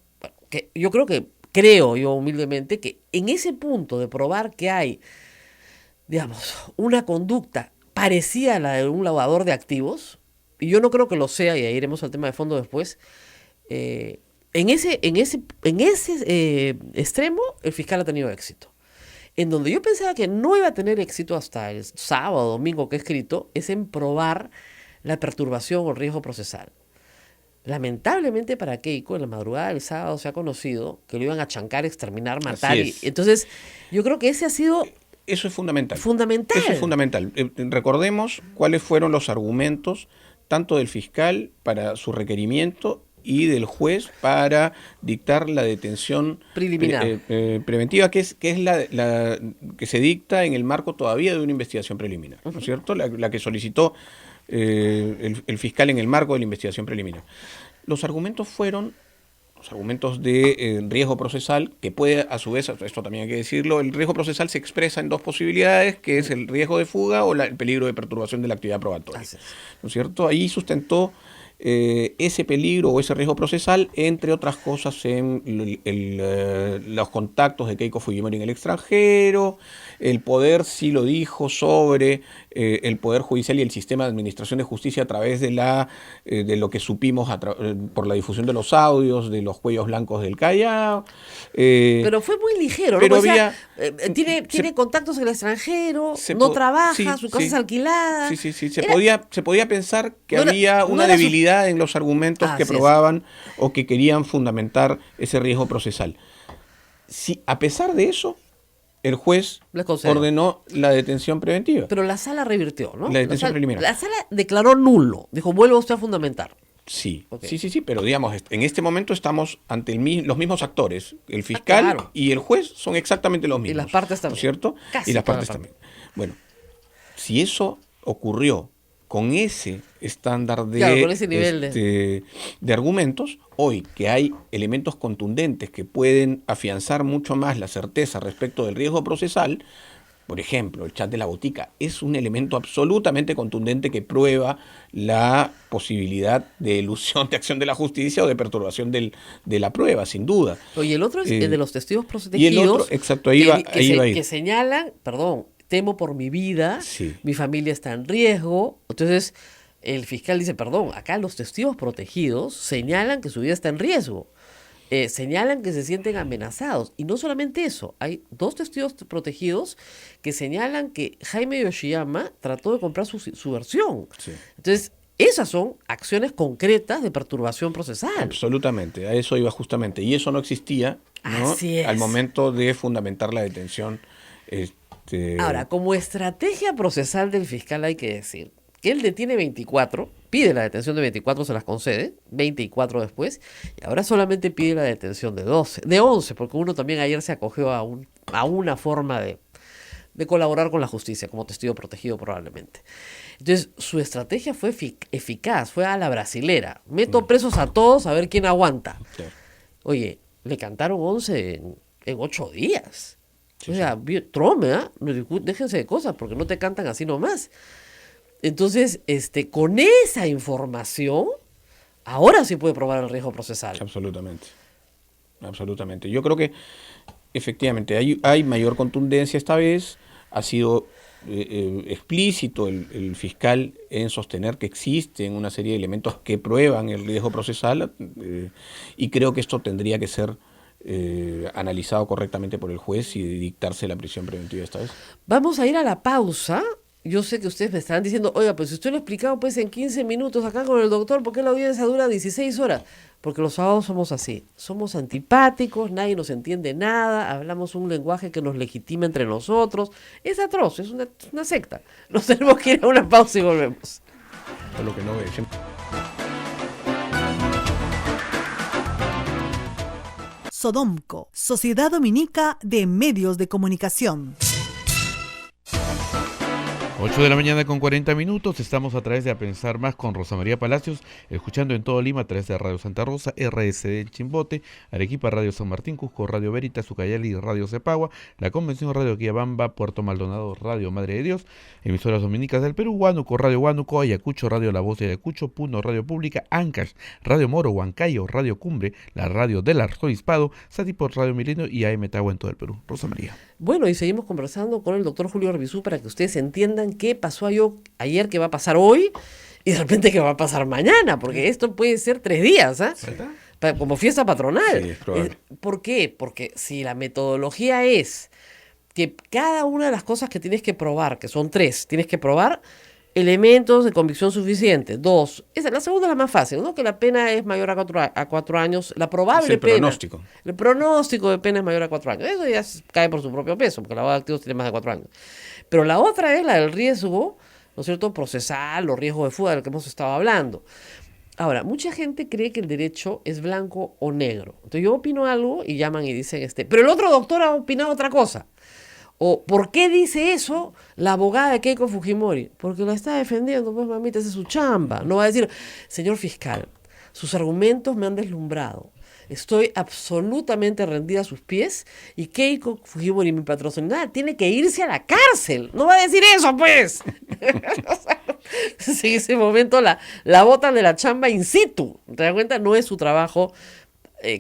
yo creo yo humildemente que en ese punto de probar que hay, digamos, una conducta parecida a la de un lavador de activos, y yo no creo que lo sea, y ahí iremos al tema de fondo después, en ese extremo el fiscal ha tenido éxito. En donde yo pensaba que no iba a tener éxito hasta el sábado, domingo que he escrito, es en probar la perturbación o riesgo procesal. Lamentablemente para Keiko, en la madrugada del sábado se ha conocido que lo iban a chancar, exterminar, matar. Entonces, yo creo que ese ha sido... Eso es fundamental. Fundamental. Eso es fundamental. Recordemos cuáles fueron los argumentos tanto del fiscal para su requerimiento y del juez para dictar la detención preliminar preventiva, que es la que se dicta en el marco todavía de una investigación preliminar, ¿no es cierto? La que solicitó el fiscal en el marco de la investigación preliminar. Los argumentos fueron los argumentos de riesgo procesal, que puede, a su vez, esto también hay que decirlo, el riesgo procesal se expresa en dos posibilidades, que es el riesgo de fuga o el peligro de perturbación de la actividad probatoria. ¿No es cierto? Ahí sustentó ese peligro o ese riesgo procesal, entre otras cosas, en los contactos de Keiko Fujimori en el extranjero, el poder, sí lo dijo, sobre el Poder Judicial y el sistema de administración de justicia a través de lo que supimos por la difusión de los audios, de los cuellos blancos del Callao. Pero fue muy ligero, ¿no? O sea, tiene contactos en el extranjero, no trabaja, su casa es alquilada. Sí. Se podía pensar que había una debilidad en los argumentos que probaban o que querían fundamentar ese riesgo procesal. Si, a pesar de eso, el juez ordenó la detención preventiva. Pero la sala revirtió, ¿no? La detención preliminar. La sala declaró nulo. Dijo, vuelva usted a fundamentar. Sí, okay. Sí, pero digamos, en este momento estamos ante los mismos actores. El fiscal y el juez son exactamente los mismos. Y las partes también. ¿No es cierto? Casi y las partes también. Bueno, si eso ocurrió con ese estándar de, claro, con ese nivel de argumentos, hoy que hay elementos contundentes que pueden afianzar mucho más la certeza respecto del riesgo procesal, por ejemplo, el chat de la botica es un elemento absolutamente contundente que prueba la posibilidad de elusión de acción de la justicia o de perturbación de la prueba, sin duda. Y el otro es el de los testigos protegidos. Y el otro, exacto, ahí va a ir. Que señalan, perdón, temo por mi vida, sí, mi familia está en riesgo. Entonces, el fiscal dice, perdón, acá los testigos protegidos señalan que su vida está en riesgo. Señalan que se sienten amenazados. Y no solamente eso, hay 2 testigos protegidos que señalan que Jaime Yoshiyama trató de comprar su versión. Sí. Entonces, esas son acciones concretas de perturbación procesal. Absolutamente, a eso iba justamente. Y eso no existía, ¿no?, Así es. al momento de fundamentar la detención. Ahora, como estrategia procesal del fiscal hay que decir que él detiene 24, pide la detención de 24, se las concede, 24 después, y ahora solamente pide la detención de 11, porque uno también ayer se acogió a una forma de colaborar con la justicia, como testigo protegido probablemente. Entonces, su estrategia fue eficaz, fue a la brasilera. Meto presos a todos a ver quién aguanta. Claro. Oye, le cantaron 11 en 8 días. Sí, o sea, trome, ¿eh? Déjense de cosas, porque no te cantan así nomás. Entonces, con esa información, ahora sí puede probar el riesgo procesal. Absolutamente. Absolutamente. Yo creo que efectivamente hay mayor contundencia esta vez. Ha sido explícito el fiscal en sostener que existen una serie de elementos que prueban el riesgo procesal, y creo que esto tendría que ser analizado correctamente por el juez y dictarse la prisión preventiva esta vez. Vamos a ir a la pausa. Yo sé que ustedes me estarán diciendo, oiga, pues si usted lo ha explicado pues en 15 minutos acá con el doctor, ¿por qué la audiencia dura 16 horas? Porque los sábados somos así, somos antipáticos, nadie nos entiende nada, hablamos un lenguaje que nos legitima entre nosotros. Es atroz, es una secta. Nos tenemos que ir a una pausa y volvemos. Por lo que no ve. Sodomco, Sociedad Dominica de Medios de Comunicación. 8 de la mañana con 40 minutos, estamos a través de A Pensar Más con Rosa María Palacios, escuchando en todo Lima a través de Radio Santa Rosa, RSD en Chimbote, Arequipa, Radio San Martín, Cusco, Radio Veritas, Ucayali, Radio Cepagua, la Convención Radio Quillabamba, Puerto Maldonado, Radio Madre de Dios, emisoras dominicas del Perú, Huánuco, Radio Huánuco, Ayacucho, Radio La Voz de Ayacucho, Puno, Radio Pública, Ancash, Radio Moro, Huancayo, Radio Cumbre, la Radio del Arzobispado, Satipor, Radio Milenio y AM Tagua en todo el Perú. Rosa María. Bueno, y seguimos conversando con el doctor Julio Arbizú para que ustedes entiendan qué pasó ayer, qué va a pasar hoy y de repente qué va a pasar mañana, porque esto puede ser 3 días, ¿ah? Como fiesta patronal. Sí, es probable. ¿Por qué? Porque si la metodología es que cada una de las cosas que tienes que probar, que son 3, tienes que probar elementos de convicción suficientes. 2, la segunda es la más fácil, ¿no? Que la pena es mayor a 4 años, la probable es el pena. pronóstico. El pronóstico de pena es mayor a 4 años. Eso ya cae por su propio peso, porque la abogado de activos tiene más de 4 años. Pero la otra es la del riesgo, ¿no es cierto?, procesal o riesgo de fuga del que hemos estado hablando. Ahora, mucha gente cree que el derecho es blanco o negro. Entonces yo opino algo y llaman y dicen, pero el otro doctor ha opinado otra cosa. O, ¿por qué dice eso la abogada de Keiko Fujimori? Porque la está defendiendo, pues mamita, esa es su chamba. No va a decir, señor fiscal, sus argumentos me han deslumbrado. Estoy absolutamente rendida a sus pies y Keiko Fujimori, mi patrocinada, tiene que irse a la cárcel. No va a decir eso, pues. En ese momento la botan de la chamba in situ. ¿Te das cuenta? No es su trabajo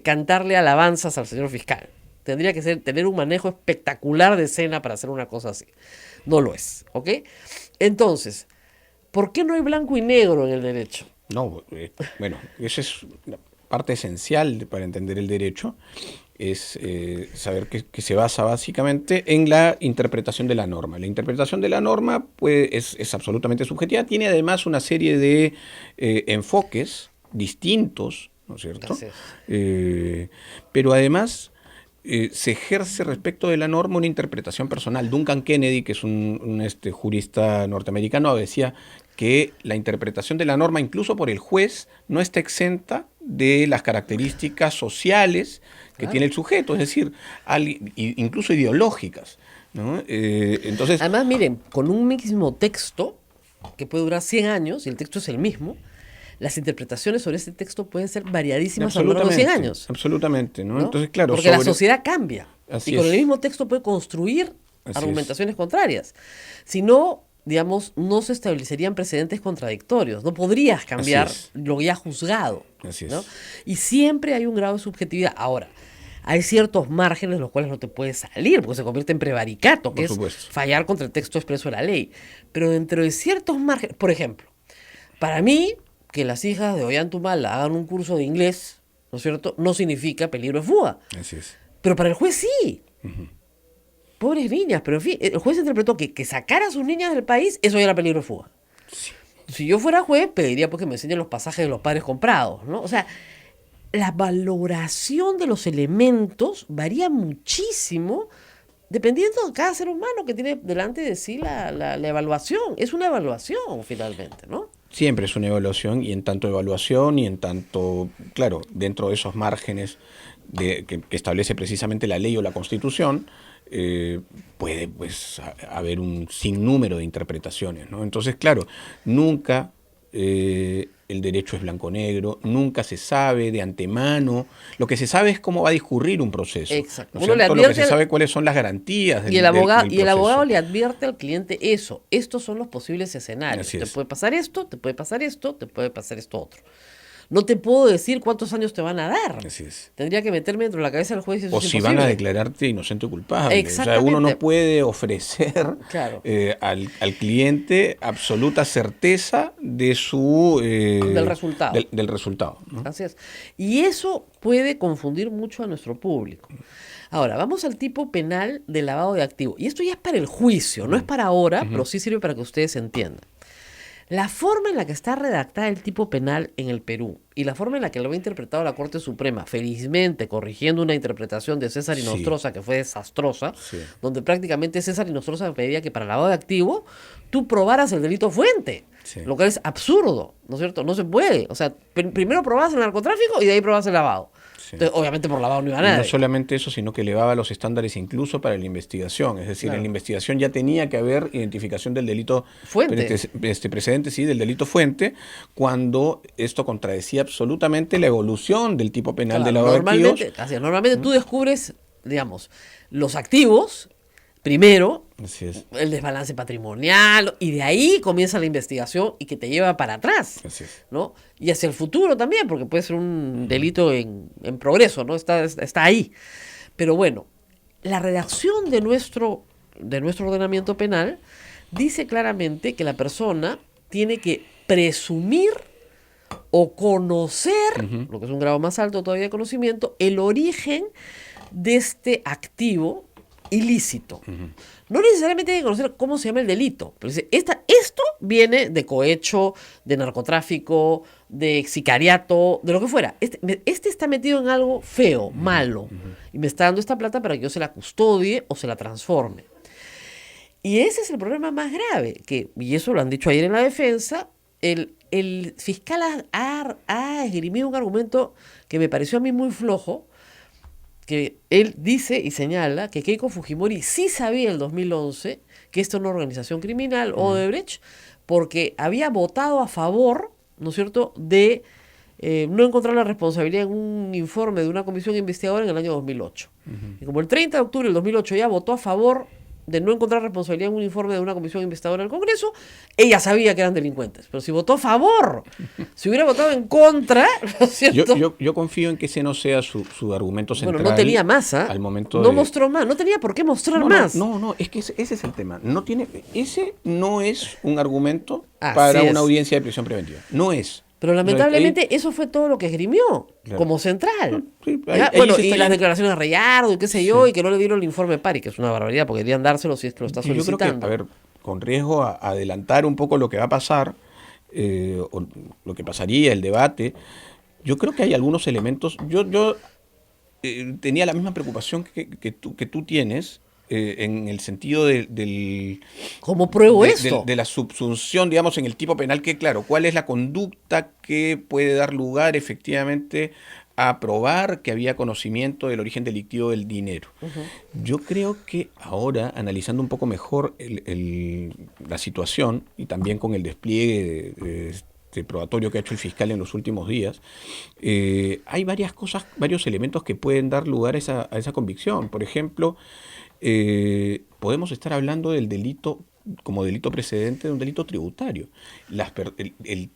cantarle alabanzas al señor fiscal. Tendría que tener un manejo espectacular de escena para hacer una cosa así. No lo es, ¿ok? Entonces, ¿por qué no hay blanco y negro en el derecho? No, bueno, esa es una parte esencial para entender el derecho, es saber que se basa básicamente en la interpretación de la norma. La interpretación de la norma pues, es absolutamente subjetiva, tiene además una serie de enfoques distintos, ¿no es cierto? Pero además se ejerce respecto de la norma una interpretación personal. Duncan Kennedy, que es un jurista norteamericano, decía que la interpretación de la norma, incluso por el juez, no está exenta de las características sociales que tiene el sujeto, es decir, incluso ideológicas, ¿no? Entonces, además, miren, con un mismo texto, que puede durar 100 años y el texto es el mismo, las interpretaciones sobre ese texto pueden ser variadísimas a lo largo de 100 años. Absolutamente, ¿no? ¿No? Entonces, claro, porque la sociedad cambia. Así y con es. el mismo texto puede construir Así argumentaciones contrarias. Si no, digamos, no se establecerían precedentes contradictorios. No podrías cambiar Así es. lo ya juzgado. Así es. ¿No? Y siempre hay un grado de subjetividad. Ahora, hay ciertos márgenes los cuales no te puedes salir, porque se convierte en prevaricato, que Por es supuesto. fallar contra el texto expreso de la ley. Pero dentro de ciertos márgenes, por ejemplo, para mí, que las hijas de Ollantaytamala hagan un curso de inglés, ¿no es cierto?, no significa peligro de fuga. Así es. Pero para el juez sí. Pobres niñas, pero en fin, el juez interpretó que sacar a sus niñas del país, eso ya era peligro de fuga. Si yo fuera juez, pediría pues que me enseñen los pasajes de los padres comprados, ¿no? O sea, la valoración de los elementos varía muchísimo dependiendo de cada ser humano que tiene delante de sí la evaluación. Es una evaluación, finalmente, ¿no? Siempre es una evaluación, y en tanto evaluación y en tanto, claro, dentro de esos márgenes que establece precisamente la ley o la Constitución, puede pues haber un sinnúmero de interpretaciones, ¿no? Entonces, claro, nunca el derecho es blanco-negro, nunca se sabe de antemano. Lo que se sabe es cómo va a discurrir un proceso. Exacto. ¿No es Uno le cierto? Lo que advierte se sabe cuáles son las garantías del, y el abogado, del y el proceso. abogado le advierte al cliente eso. Estos son los posibles escenarios. Así Te es. puede pasar esto, te puede pasar esto, te puede pasar esto otro. No te puedo decir cuántos años te van a dar. Así es. Tendría que meterme dentro de la cabeza del juez y eso O es si imposible. van a declararte inocente o culpable. O sea, Exactamente. uno no puede ofrecer Claro. al cliente absoluta certeza de su Del resultado. Del resultado, ¿no? Así es. Y eso puede confundir mucho a nuestro público. Ahora, vamos al tipo penal de lavado de activos. Y esto ya es para el juicio, no es para ahora, pero sí sirve para que ustedes entiendan. La forma en la que está redactada el tipo penal en el Perú y la forma en la que lo ha interpretado la Corte Suprema, felizmente corrigiendo una interpretación de César Sí. Inostroza que fue desastrosa, Sí. donde prácticamente César Inostroza pedía que para lavado de activo tú probaras el delito fuente, Sí. lo cual es absurdo, ¿no es cierto? No se puede. O sea, primero probabas el narcotráfico y de ahí probabas el lavado. Sí. Entonces, obviamente por lavado no iba a Y nadie. no solamente eso, sino que elevaba los estándares incluso para la investigación. Es decir, Claro. en la investigación ya tenía que haber identificación del delito Fuente. precedente, sí, del delito fuente, cuando esto contradecía absolutamente la evolución del tipo penal de Claro, lavado de activos. normalmente tú descubres, digamos, los activos primero, Así es. el desbalance patrimonial, y de ahí comienza la investigación y que te lleva para atrás, Así es. ¿no? Y hacia el futuro también, porque puede ser un delito en progreso, ¿no? Está ahí. Pero bueno, la redacción de nuestro ordenamiento penal dice claramente que la persona tiene que presumir o conocer, lo que es un grado más alto todavía de conocimiento, el origen de este activo ilícito. No necesariamente tiene que conocer cómo se llama el delito, pero dice, esto viene de cohecho, de narcotráfico, de sicariato, de lo que fuera. Este está metido en algo feo, malo, y me está dando esta plata para que yo se la custodie o se la transforme. Y ese es el problema más grave, y eso lo han dicho ayer en la defensa, el fiscal ha esgrimido un argumento que me pareció a mí muy flojo, que él dice y señala que Keiko Fujimori sí sabía en el 2011 que esta es una organización criminal, Odebrecht, porque había votado a favor, ¿no es cierto?, de no encontrar la responsabilidad en un informe de una comisión investigadora en el año 2008. Y como el 30 de octubre del 2008 ya votó a favor de no encontrar responsabilidad en un informe de una comisión investigadora del Congreso, ella sabía que eran delincuentes. Pero si votó a favor, si hubiera votado en contra, ¿no es cierto? Yo confío en que ese no sea su argumento central. Bueno, no tenía más, ¿ah? Al momento no de... mostró más, no tenía por qué mostrar No, más. no, es que ese es el tema. Ese no es un argumento Así para es. una audiencia de prisión preventiva. No es. Pero lamentablemente eso fue todo lo que esgrimió Claro. como central. Sí, ¿Ya? ahí Bueno, se y está las yendo. declaraciones de Reyardo y qué sé yo, y que no le dieron el informe Pari, que es una barbaridad, porque deberían dárselo si es que lo está Yo creo solicitando. que, a ver, con riesgo a adelantar un poco lo que va a pasar, o lo que pasaría, el debate, yo creo que hay algunos elementos. Yo tenía la misma preocupación que tú tienes, en el sentido del ¿Cómo pruebo de, esto? de la subsunción, digamos, en el tipo penal, que claro, cuál es la conducta que puede dar lugar efectivamente a probar que había conocimiento del origen delictivo del dinero. Yo creo que ahora, analizando un poco mejor la situación y también con el despliegue probatorio que ha hecho el fiscal en los últimos días, hay varias cosas, varios elementos que pueden dar lugar a esa convicción. Por ejemplo, podemos estar hablando del delito como delito precedente de un delito tributario. El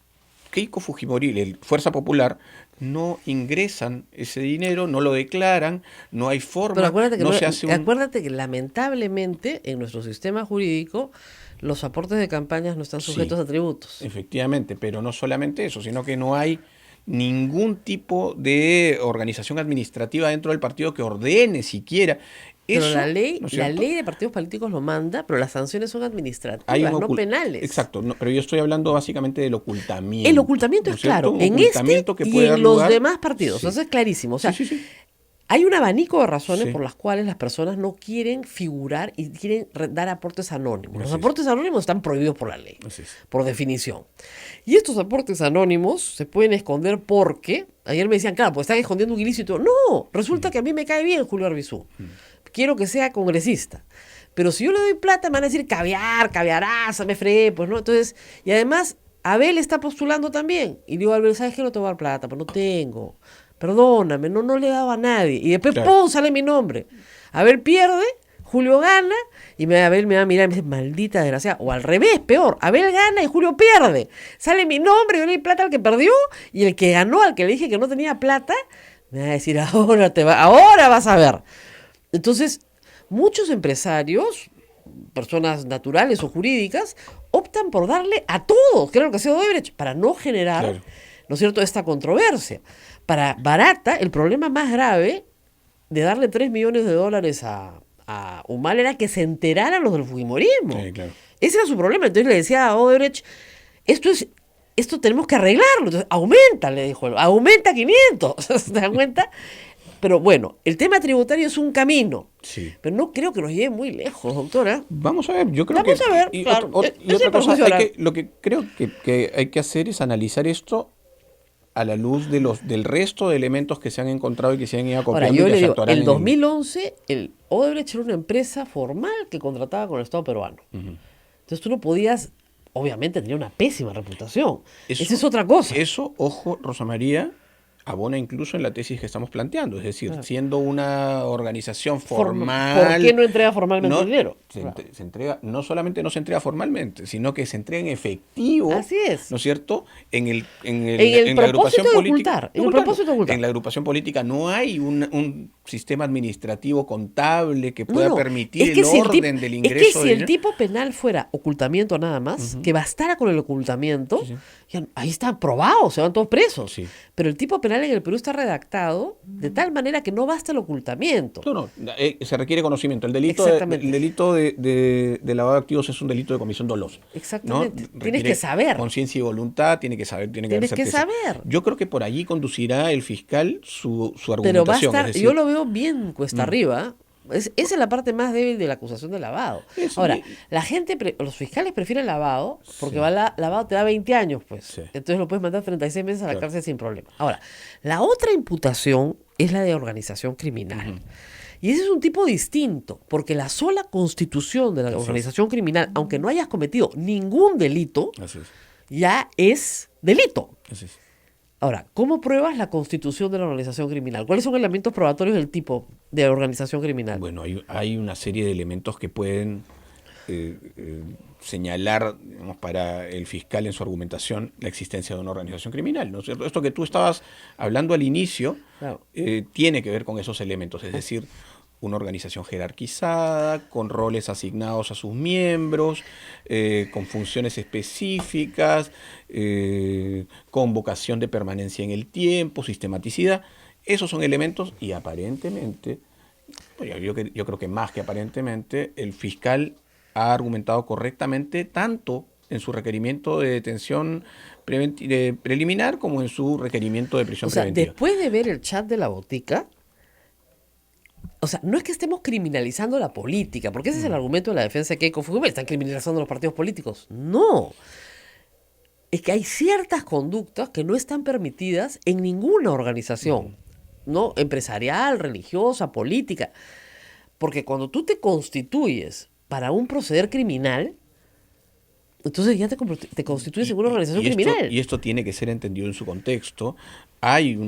Keiko Fujimori, el Fuerza Popular, no ingresan ese dinero, no lo declaran, no hay forma, pero acuérdate que se hace acuérdate que lamentablemente en nuestro sistema jurídico los aportes de campañas no están sujetos a tributos. Efectivamente, pero no solamente eso, sino que no hay ningún tipo de organización administrativa dentro del partido que ordene siquiera. Pero eso, la ley, ¿no es la cierto? ley de partidos políticos lo manda, pero las sanciones son administrativas, no penales. Exacto, pero yo estoy hablando básicamente del ocultamiento. El ocultamiento es claro, Un en ocultamiento este que y puede dar en los lugar- demás partidos, Sí. eso es clarísimo. O sea, Sí. hay un abanico de razones Sí. por las cuales las personas no quieren figurar y quieren dar aportes anónimos. Los Así es. aportes anónimos están prohibidos por la ley, Así es. por definición. Y estos aportes anónimos se pueden esconder porque, ayer me decían, claro, pues están escondiendo un ilícito. No, resulta que a mí me cae bien Julio Arbizu. Quiero que sea congresista. Pero si yo le doy plata, me van a decir caviar, caviaraza, me fregué, pues no. Entonces, y además, Abel está postulando también. Y digo, Abel, ¿sabes qué? No te voy a dar plata, pero no tengo. Perdóname, no le he dado a nadie. Y después, Claro. ¡pum!, sale mi nombre. Abel pierde, Julio gana, y Abel me va a mirar y me dice, maldita desgraciada. O al revés, peor, Abel gana y Julio pierde. Sale mi nombre, yo le di plata al que perdió, y el que ganó, al que le dije que no tenía plata, me va a decir, ahora vas a ver. Entonces, muchos empresarios, personas naturales o jurídicas, optan por darle a todos, que era lo que hacía Odebrecht, para no generar, Claro. ¿no es cierto?, esta controversia. Para Barata, el problema más grave de darle $3 millones a Humala era que se enteraran los del Fujimorismo. Sí, claro. Ese era su problema. Entonces le decía a Odebrecht, esto tenemos que arreglarlo. Entonces, aumenta, le dijo él, aumenta 500. ¿Se dan cuenta? Pero bueno, el tema tributario es un camino. Sí. Pero no creo que nos lleve muy lejos, doctora. Vamos a ver, yo creo Vamos que... a ver, y claro. y Ese otra cosa, perjuicio oral. lo que creo que hay que hacer es analizar esto a la luz del resto de elementos que se han encontrado y que se han ido Ahora, acopiando yo y que le se digo, actuarán en en 2011, el Odebrecht era una empresa formal que contrataba con el Estado peruano. Entonces tú no podías, obviamente tenía una pésima reputación. Eso- Esa es otra cosa. Eso, ojo, Rosa María, abona incluso en la tesis que estamos planteando. Es decir, Claro. siendo una organización formal... ¿Por qué no entrega formalmente no, el dinero? Se, Claro. se entrega, no solamente no se entrega formalmente, sino que se entrega en efectivo. Así es. ¿No es cierto? En el la agrupación propósito de política. ocultar, en el propósito de ocultar. En la agrupación política no hay un sistema administrativo contable que pueda No, permitir es que el si orden tipo- del Es ingreso. que si de el tipo penal fuera ocultamiento nada más, que bastara con el ocultamiento, ya, ahí está probado, se van todos presos. Sí. Pero el tipo penal en el Perú está redactado de tal manera que no basta el ocultamiento. No, se requiere conocimiento. El delito, Exactamente. de lavado de activos es un delito de comisión dolosa. Exactamente. ¿no? Tienes Requiere que saber. Conciencia y voluntad, tiene que saber, tiene que haber Tienes que certeza. saber. Yo creo que por allí conducirá el fiscal su Pero va a argumentación. estar, es decir, yo lo veo bien cuesta arriba. Esa es la parte más débil de la acusación de lavado. Eso, Ahora, y- la gente, los fiscales prefieren lavado porque lavado te da 20 años, pues. Sí. Entonces lo puedes mandar 36 meses a la Claro. cárcel sin problema. Ahora, la otra imputación es la de organización criminal. Y ese es un tipo distinto, porque la sola constitución de la organización criminal, aunque no hayas cometido ningún delito, Así es, ya es delito. así es. Ahora, ¿cómo pruebas la constitución de la organización criminal? ¿Cuáles son elementos probatorios del tipo de organización criminal? Bueno, hay una serie de elementos que pueden señalar, digamos, para el fiscal en su argumentación la existencia de una organización criminal, ¿no es cierto? Esto que tú estabas hablando al inicio Claro. tiene que ver con esos elementos, es decir, una organización jerarquizada, con roles asignados a sus miembros, con funciones específicas, con vocación de permanencia en el tiempo, sistematicidad. Esos son elementos y aparentemente, pues yo creo que más que aparentemente, el fiscal ha argumentado correctamente tanto en su requerimiento de detención preliminar como en su requerimiento de prisión O sea, preventiva. después de ver el chat de la botica, o sea, no es que estemos criminalizando la política, porque ese es el argumento de la defensa de Keiko Fujimori, están criminalizando los partidos políticos. No. Es que hay ciertas conductas que no están permitidas en ninguna organización. ¿no? Empresarial, religiosa, política. Porque cuando tú te constituyes para un proceder criminal, entonces ya te constituyes en una organización criminal. Y esto tiene que ser entendido en su contexto. Hay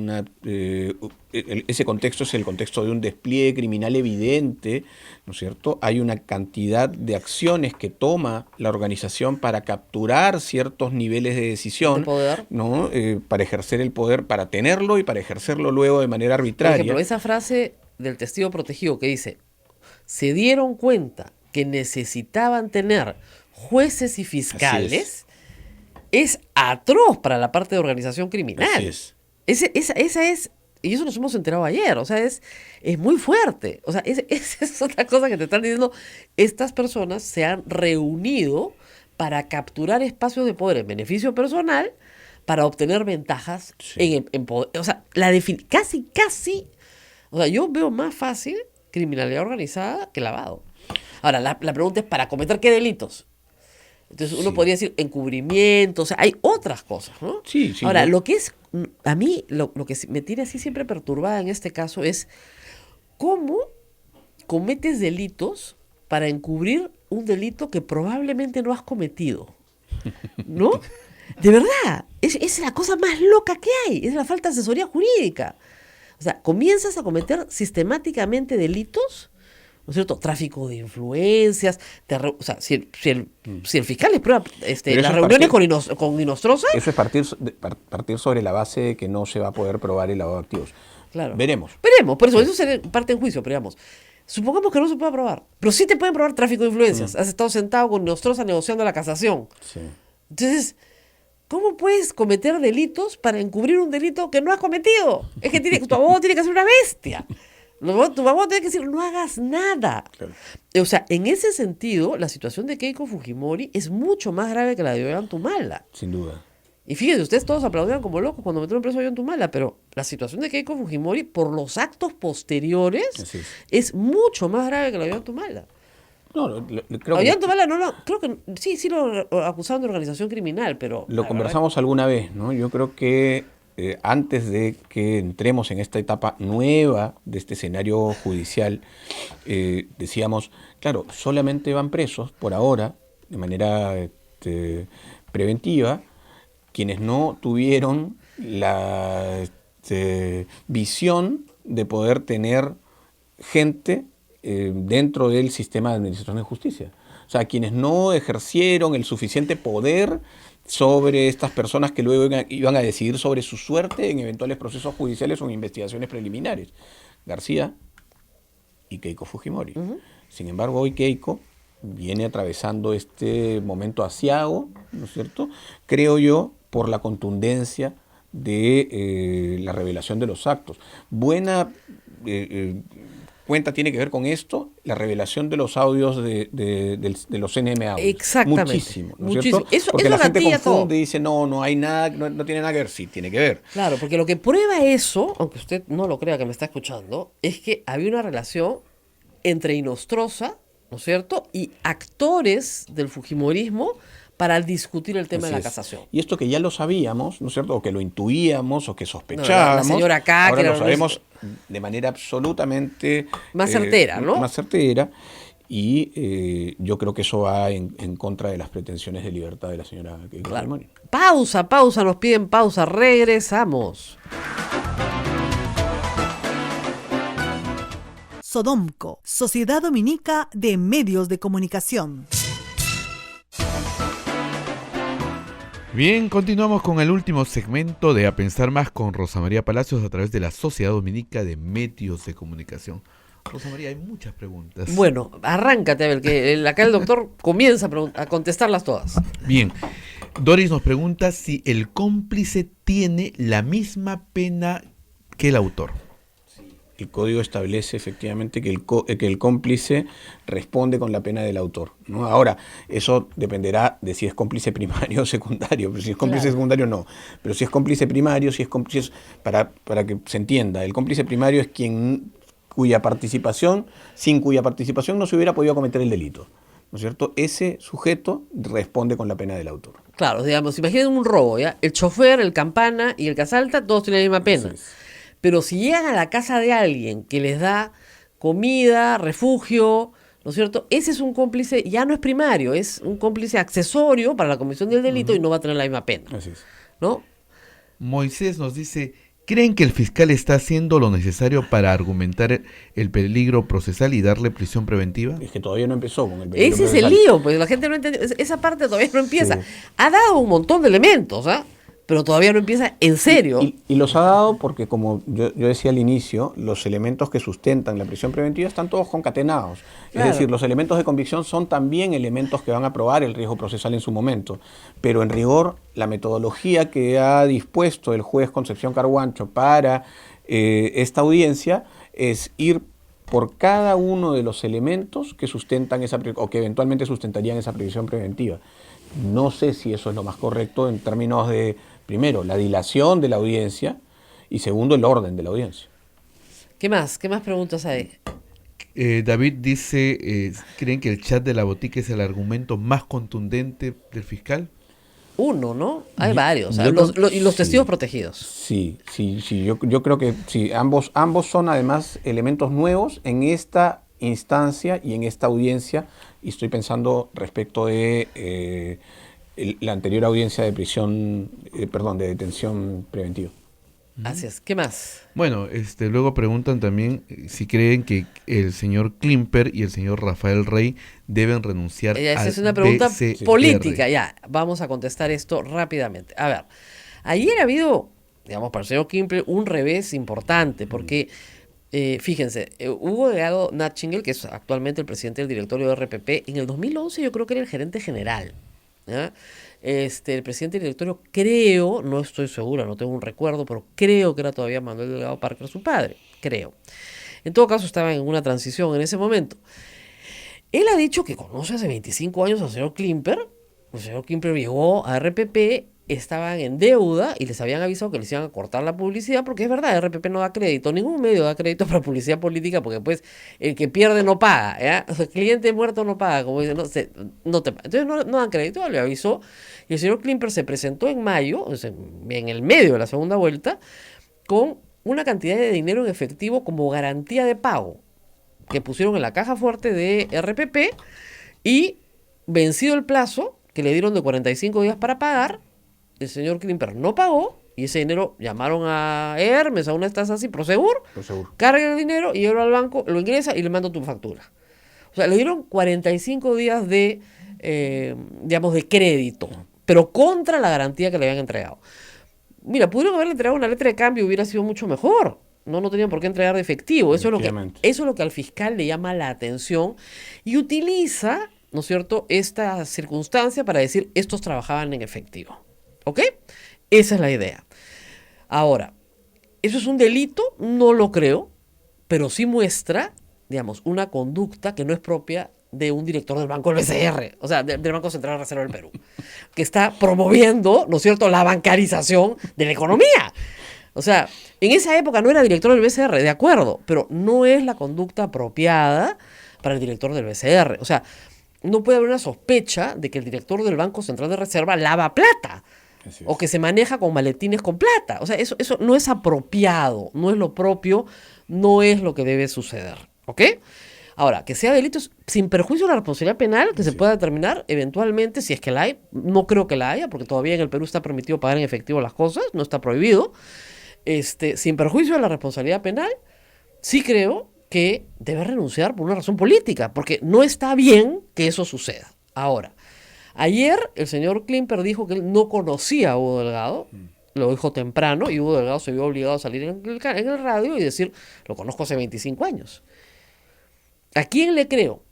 ese contexto es el contexto de un despliegue criminal evidente, ¿no es cierto? Hay una cantidad de acciones que toma la organización para capturar ciertos niveles de decisión, De poder. ¿no? Para ejercer el poder, para tenerlo y para ejercerlo luego de manera Por arbitraria. ejemplo, esa frase del testigo protegido que dice, se dieron cuenta que necesitaban tener jueces y fiscales, es atroz para la parte de organización criminal. Así es. Esa es, y eso nos hemos enterado ayer, o sea, es muy fuerte. O sea, esa es otra cosa que te están diciendo. Estas personas se han reunido para capturar espacios de poder en beneficio personal para obtener ventajas en poder. O sea, casi, o sea, yo veo más fácil criminalidad organizada que lavado. Ahora, la pregunta es, ¿para cometer qué delitos? Entonces uno podría decir encubrimiento, o sea, hay otras cosas, ¿no? Sí. Ahora, lo que es, a mí, lo que me tiene así siempre perturbada en este caso es cómo cometes delitos para encubrir un delito que probablemente no has cometido, ¿no? De verdad, es la cosa más loca que hay, es la falta de asesoría jurídica. O sea, comienzas a cometer sistemáticamente delitos, ¿no es cierto? Tráfico de influencias. O sea, si el fiscal les prueba las reuniones con Inostroza. Eso es partir sobre la base de que no se va a poder probar el lavado de activos. Claro. Veremos. Por eso sería parte en juicio, pero digamos. Supongamos que no se pueda probar, pero sí te pueden probar tráfico de influencias. Has estado sentado con Inostroza negociando la casación. Sí. Entonces, ¿cómo puedes cometer delitos para encubrir un delito que no has cometido? Es que tu abogado tiene que ser una bestia. Tu abogado tiene que decir, no hagas nada. Claro. O sea, en ese sentido, la situación de Keiko Fujimori es mucho más grave que la de Ollanta-Humala. Sin duda. Y fíjense, ustedes todos aplaudieron como locos cuando metieron preso a Ollanta-Humala, pero la situación de Keiko Fujimori, por los actos posteriores, es mucho más grave que la de Ollanta-Humala. No, creo a Ollanta-Humala creo que sí lo acusaron de organización criminal, pero... Lo conversamos alguna vez, ¿no? Yo creo que antes de que entremos en esta etapa nueva de este escenario judicial, decíamos, claro, solamente van presos por ahora, de manera preventiva, quienes no tuvieron la visión de poder tener gente dentro del sistema de administración de justicia. O sea, quienes no ejercieron el suficiente poder sobre estas personas que luego iban a decidir sobre su suerte en eventuales procesos judiciales o en investigaciones preliminares. García y Keiko Fujimori. Sin embargo, hoy Keiko viene atravesando este momento aciago, ¿no es cierto? Creo yo, por la contundencia de la revelación de los actos. Buena cuenta tiene que ver con esto, la revelación de los audios de los NMA. Exactamente. Muchísimo, ¿no es muchísimo. cierto? Porque eso la gente confunde todo. y dice, no hay nada, no tiene nada que ver. Sí, tiene que ver. Claro, porque lo que prueba eso, aunque usted no lo crea que me está escuchando, es que había una relación entre Inostroza, ¿no es cierto?, y actores del fujimorismo para discutir el tema de la casación. Y esto que ya lo sabíamos, ¿no es cierto?, o que lo intuíamos, o que sospechábamos, la señora K, ahora que lo sabemos de manera absolutamente... más certera, ¿no? Más certera, y yo creo que eso va en contra de las pretensiones de libertad de la señora Keiko Fujimori. Pausa, nos piden pausa, regresamos. Sodomco, Sociedad Dominica de Medios de Comunicación. Bien, continuamos con el último segmento de A Pensar Más con Rosa María Palacios a través de la Sociedad Dominica de Medios de Comunicación. Rosa María, hay muchas preguntas. Bueno, arráncate, a ver, que acá el doctor comienza a contestarlas todas. Bien, Doris nos pregunta si el cómplice tiene la misma pena que el autor. El código establece efectivamente que el cómplice responde con la pena del autor, ¿no? Ahora, eso dependerá de si es cómplice primario o secundario. Pero si es cómplice secundario, no. Pero si es cómplice primario, para que se entienda, el cómplice primario es sin cuya participación no se hubiera podido cometer el delito, ¿no es cierto? Ese sujeto responde con la pena del autor. Claro, digamos, imaginen un robo, ¿ya? El chofer, el campana y el que asalta, todos tienen la misma pena. Pero si llegan a la casa de alguien que les da comida, refugio, ¿no es cierto? Ese es un cómplice, ya no es primario, es un cómplice accesorio para la comisión del delito y no va a tener la misma pena, Así es. ¿no? Moisés nos dice, ¿creen que el fiscal está haciendo lo necesario para argumentar el peligro procesal y darle prisión preventiva? Es que todavía no empezó con el peligro Ese es el procesal. lío, pues la gente no entiende, esa parte todavía no empieza. Sí. Ha dado un montón de elementos, ¿ah? Pero todavía no empieza en serio. Y los ha dado porque, como yo decía al inicio, los elementos que sustentan la prisión preventiva están todos concatenados. Claro. Es decir, los elementos de convicción son también elementos que van a probar el riesgo procesal en su momento. Pero en rigor, la metodología que ha dispuesto el juez Concepción Carhuancho para esta audiencia es ir por cada uno de los elementos que sustentan o que eventualmente sustentarían esa prisión preventiva. No sé si eso es lo más correcto en términos de, primero, la dilación de la audiencia y segundo, el orden de la audiencia. ¿Qué más? ¿Qué más preguntas hay? David dice, ¿creen que el chat de la botica es el argumento más contundente del fiscal? Uno, ¿no? Hay varios. yo Y los sí. testigos protegidos. Sí, yo creo que sí, ambos son además elementos nuevos en esta instancia y en esta audiencia, y estoy pensando respecto de la anterior audiencia de de detención preventiva. Así es. ¿Qué más? Bueno, luego preguntan también si creen que el señor Klimper y el señor Rafael Rey deben renunciar Esa al es una pregunta BCR. política. Ya, vamos a contestar esto rápidamente. A ver, ayer ha habido, digamos, para el señor Klimper un revés importante, porque, fíjense, Hugo Delgado Natchingel, que es actualmente el presidente del directorio de RPP, en el 2011 yo creo que era el gerente general, ¿ya? El presidente del directorio, creo, no estoy segura, no tengo un recuerdo, pero creo que era todavía Manuel Delgado Parker, su padre, creo. En todo caso, estaba en una transición en ese momento. Él ha dicho que conoce hace 25 años al señor Klimper. El señor Klimper llegó a RPP, estaban en deuda y les habían avisado que les iban a cortar la publicidad, porque es verdad, RPP no da crédito, ningún medio da crédito para publicidad política, porque pues el que pierde no paga, ¿ya? O sea, el cliente muerto no paga, como dicen, no te paga. Entonces no dan crédito, le avisó, y el señor Klimper se presentó en mayo, o sea, en el medio de la segunda vuelta, con una cantidad de dinero en efectivo como garantía de pago, que pusieron en la caja fuerte de RPP, y vencido el plazo, que le dieron de 45 días para pagar, el señor Klimper no pagó, y ese dinero llamaron a Hermes, a una estancia así, Prosegur, carga el dinero y lleva al banco, lo ingresa y le manda tu factura. O sea, le dieron 45 días de, digamos, de crédito, pero contra la garantía que le habían entregado. Mira, pudieron haberle entregado una letra de cambio, hubiera sido mucho mejor. No tenían por qué entregar de efectivo. Eso es lo que al fiscal le llama la atención y utiliza, ¿no es cierto?, esta circunstancia para decir, estos trabajaban en efectivo. ¿Ok? Esa es la idea. Ahora, ¿eso es un delito? No lo creo, pero sí muestra, digamos, una conducta que no es propia de un director del Banco del BCR, o sea, del Banco Central de Reserva del Perú, que está promoviendo, ¿no es cierto?, la bancarización de la economía. O sea, en esa época no era director del BCR, de acuerdo, pero no es la conducta apropiada para el director del BCR. O sea, no puede haber una sospecha de que el director del Banco Central de Reserva lava plata o que se maneja con maletines con plata. O sea, eso no es apropiado, no es lo propio, no es lo que debe suceder. ¿Ok? Ahora, que sea delito sin perjuicio de la responsabilidad penal que se pueda determinar eventualmente, si es que la hay, no creo que la haya, porque todavía en el Perú está permitido pagar en efectivo las cosas, no está prohibido. Sin perjuicio de la responsabilidad penal, sí creo que debe renunciar por una razón política, porque no está bien que eso suceda. Ahora, ayer el señor Klimper dijo que él no conocía a Hugo Delgado, lo dijo temprano, y Hugo Delgado se vio obligado a salir en el radio y decir, lo conozco hace 25 años. ¿A quién le creo?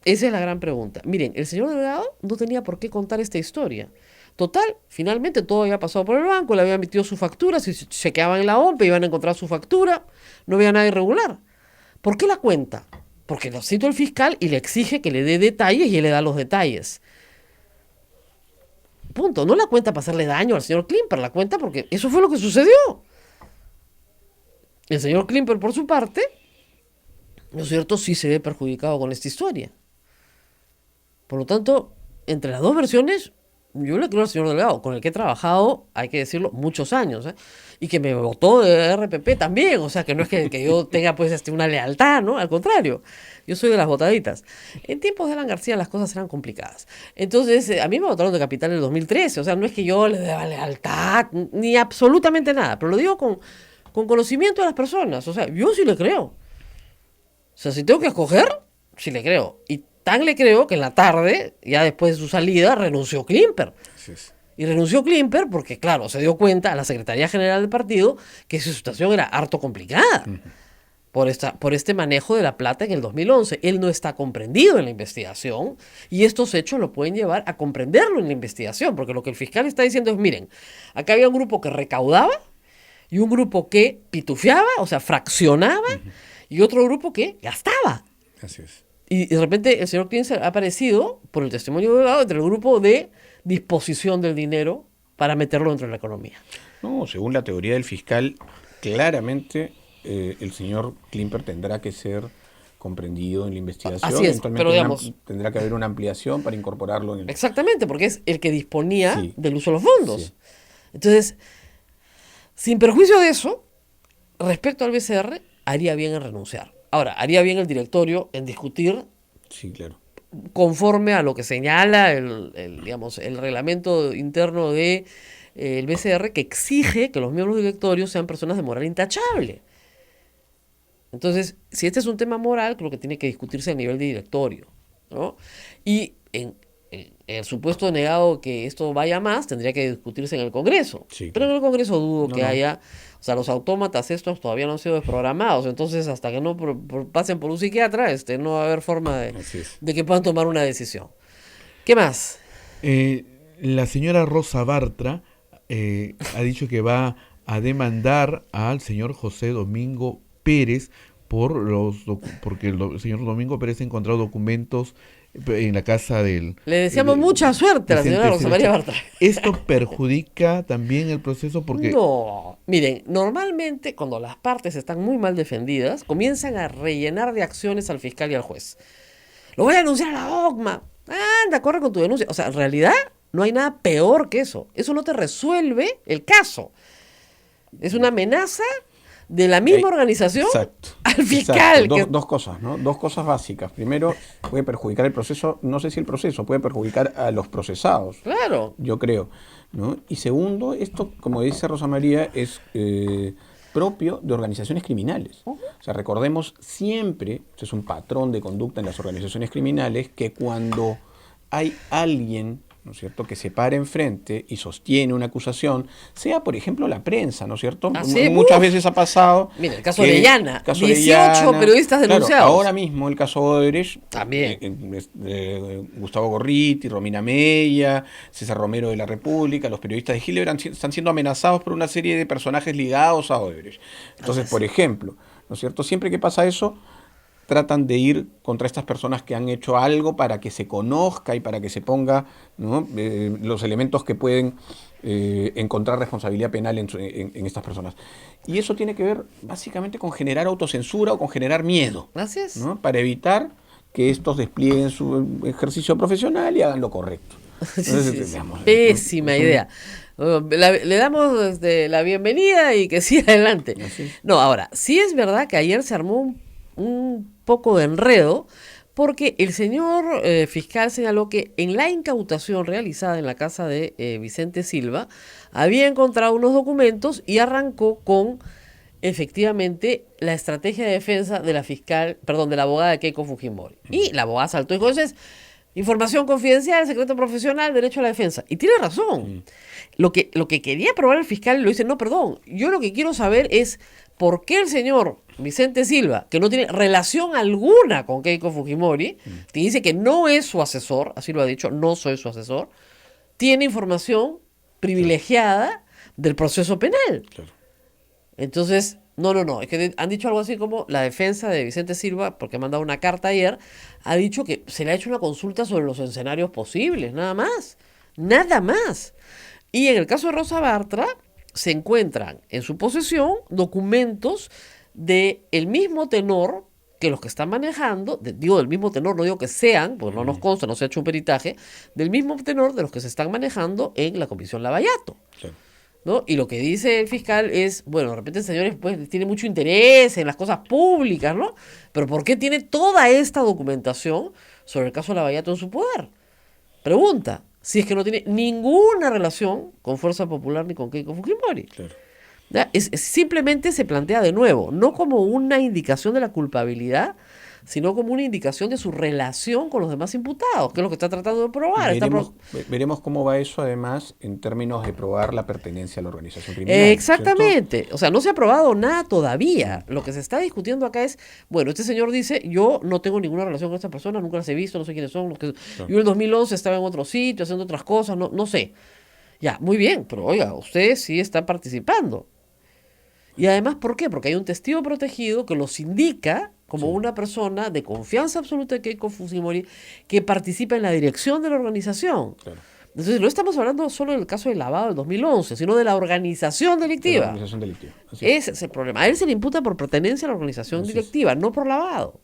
Esa es la gran pregunta. Miren, el señor Delgado no tenía por qué contar esta historia. Total, finalmente todo había pasado por el banco, le había emitido su factura, si se quedaban en la OMP iban a encontrar su factura, no había nada irregular. ¿Por qué la cuenta? Porque lo cita el fiscal y le exige que le dé detalles y él le da los detalles. Punto. No la cuenta para hacerle daño al señor Klimper, la cuenta porque eso fue lo que sucedió. El señor Klimper, por su parte, ¿no es cierto?, sí se ve perjudicado con esta historia. Por lo tanto, entre las dos versiones, yo le creo al señor Delgado, con el que he trabajado, hay que decirlo, muchos años, ¿eh? Y que me votó de RPP también, o sea, que no es que yo tenga pues una lealtad, ¿no? Al contrario, yo soy de las votaditas. En tiempos de Alan García las cosas eran complicadas. Entonces, a mí me votaron de capital en el 2013, o sea, no es que yo le deba lealtad, ni absolutamente nada, pero lo digo con conocimiento de las personas, o sea, yo sí le creo. O sea, si tengo que escoger, sí le creo. Y tan le creo que en la tarde, ya después de su salida, renunció Klimper. Así es. Y renunció Klimper porque, claro, se dio cuenta a la Secretaría General del partido que su situación era harto complicada por este manejo de la plata en el 2011. Él no está comprendido en la investigación y estos hechos lo pueden llevar a comprenderlo en la investigación, porque lo que el fiscal está diciendo es, miren, acá había un grupo que recaudaba y un grupo que pitufiaba, o sea, fraccionaba, y otro grupo que gastaba. Así es. Y de repente el señor Klimper ha aparecido, por el testimonio de Delgado, entre el grupo de disposición del dinero para meterlo dentro de la economía. No, según la teoría del fiscal, claramente el señor Klimper tendrá que ser comprendido en la investigación. Así es, eventualmente pero digamos... tendrá que haber una ampliación para incorporarlo en el... Exactamente, porque es el que disponía Sí. del uso de los fondos. Sí. Entonces, sin perjuicio de eso, respecto al BCR, haría bien en renunciar. Ahora, haría bien el directorio en discutir Sí, claro. conforme a lo que señala digamos, el reglamento interno de el BCR, que exige que los miembros del directorio sean personas de moral intachable. Entonces, si este es un tema moral, creo que tiene que discutirse a nivel de directorio, ¿no? Y en el supuesto negado que esto vaya más, tendría que discutirse en el Congreso. Sí, Pero en el Congreso dudo No, que no. haya... O sea, los autómatas estos todavía no han sido desprogramados, entonces hasta que no pasen por un psiquiatra, no va a haber forma Así es. de que puedan tomar una decisión. ¿Qué más? La señora Rosa Bartra ha dicho que va a demandar al señor José Domingo Pérez porque el señor Domingo Pérez ha encontrado documentos en la casa del... Le deseamos mucha suerte a la señora Rosa María Bartra. ¿Esto perjudica también el proceso? Porque No, miren, normalmente cuando las partes están muy mal defendidas, comienzan a rellenar de acciones al fiscal y al juez. Lo voy a denunciar a la OCMA. Anda, corre con tu denuncia. O sea, en realidad no hay nada peor que eso. Eso no te resuelve el caso. Es una amenaza de la misma organización Exacto, al fiscal. exacto. Dos cosas, ¿no? Dos cosas básicas. Primero, puede perjudicar el proceso, no sé si el proceso, puede perjudicar a los procesados. Claro. Yo creo, ¿no? Y segundo, esto, como dice Rosa María, es propio de organizaciones criminales. O sea, recordemos siempre, esto es un patrón de conducta en las organizaciones criminales, que cuando hay alguien, ¿no es cierto?, que se para enfrente y sostiene una acusación, sea, por ejemplo, la prensa, ¿no es cierto? Así, Muchas veces ha pasado... Mira, el caso de Orellana, 18 Orellana, periodistas denunciados. Claro, ahora mismo el caso Odebrecht, También. Gustavo Gorriti, Romina Mella, César Romero de la República, los periodistas de Hildebrand están siendo amenazados por una serie de personajes ligados a Odebrecht. Entonces, por ejemplo, ¿no es cierto?, siempre que pasa eso, tratan de ir contra estas personas que han hecho algo para que se conozca y para que se ponga, ¿no?, los elementos que pueden encontrar responsabilidad penal en estas personas. Y eso tiene que ver básicamente con generar autocensura o con generar miedo, Así es. ¿no?, para evitar que estos desplieguen su ejercicio profesional y hagan lo correcto. Entonces, digamos, Pésima idea. Le damos la bienvenida y que siga adelante. No, ahora, sí es verdad que ayer se armó un poco de enredo porque el señor fiscal señaló que en la incautación realizada en la casa de Vicente Silva había encontrado unos documentos y arrancó con efectivamente la estrategia de defensa de de la abogada de Keiko Fujimori. Y la abogada saltó y dijo, entonces, información confidencial, secreto profesional, derecho a la defensa. Y tiene razón. Lo que quería probar el fiscal lo dice, no, perdón, yo lo que quiero saber es por qué el señor Vicente Silva, que no tiene relación alguna con Keiko Fujimori, que dice que no es su asesor, así lo ha dicho, no soy su asesor, tiene información privilegiada del proceso penal. Claro. Entonces, no, es que han dicho algo así como la defensa de Vicente Silva, porque ha mandado una carta ayer, ha dicho que se le ha hecho una consulta sobre los escenarios posibles, nada más. Y en el caso de Rosa Bartra, se encuentran en su posesión documentos del mismo tenor que los que están manejando, digo del mismo tenor, no digo que sean, porque no nos consta, no se ha hecho un peritaje, del mismo tenor de los que se están manejando en la Comisión Lavallato. Sí. ¿No? Y lo que dice el fiscal es, bueno, de repente el señor pues, tiene mucho interés en las cosas públicas, ¿no? Pero ¿por qué tiene toda esta documentación sobre el caso Lavallato en su poder? Pregunta, si es que no tiene ninguna relación con Fuerza Popular ni con Keiko Fujimori. Claro. Simplemente se plantea de nuevo, no como una indicación de la culpabilidad, sino como una indicación de su relación con los demás imputados, que es lo que está tratando de probar. Veremos cómo va eso, además, en términos de probar la pertenencia a la organización criminal. Exactamente. ¿Cierto? O sea, no se ha probado nada todavía. Lo que se está discutiendo acá es, bueno, este señor dice, yo no tengo ninguna relación con esta persona, nunca las he visto, no sé quiénes son. Claro. Yo en el 2011 estaba en otro sitio, haciendo otras cosas, no sé. Ya, muy bien, pero oiga, usted sí está participando. Y además, ¿por qué? Porque hay un testigo protegido que los indica como una persona de confianza absoluta de Keiko Fujimori que participa en la dirección de la organización. Claro. Entonces, no estamos hablando solo del caso del lavado del 2011, sino de la organización delictiva. La organización delictiva. Ese es el problema. A él se le imputa por pertenencia a la organización directiva, no por lavado.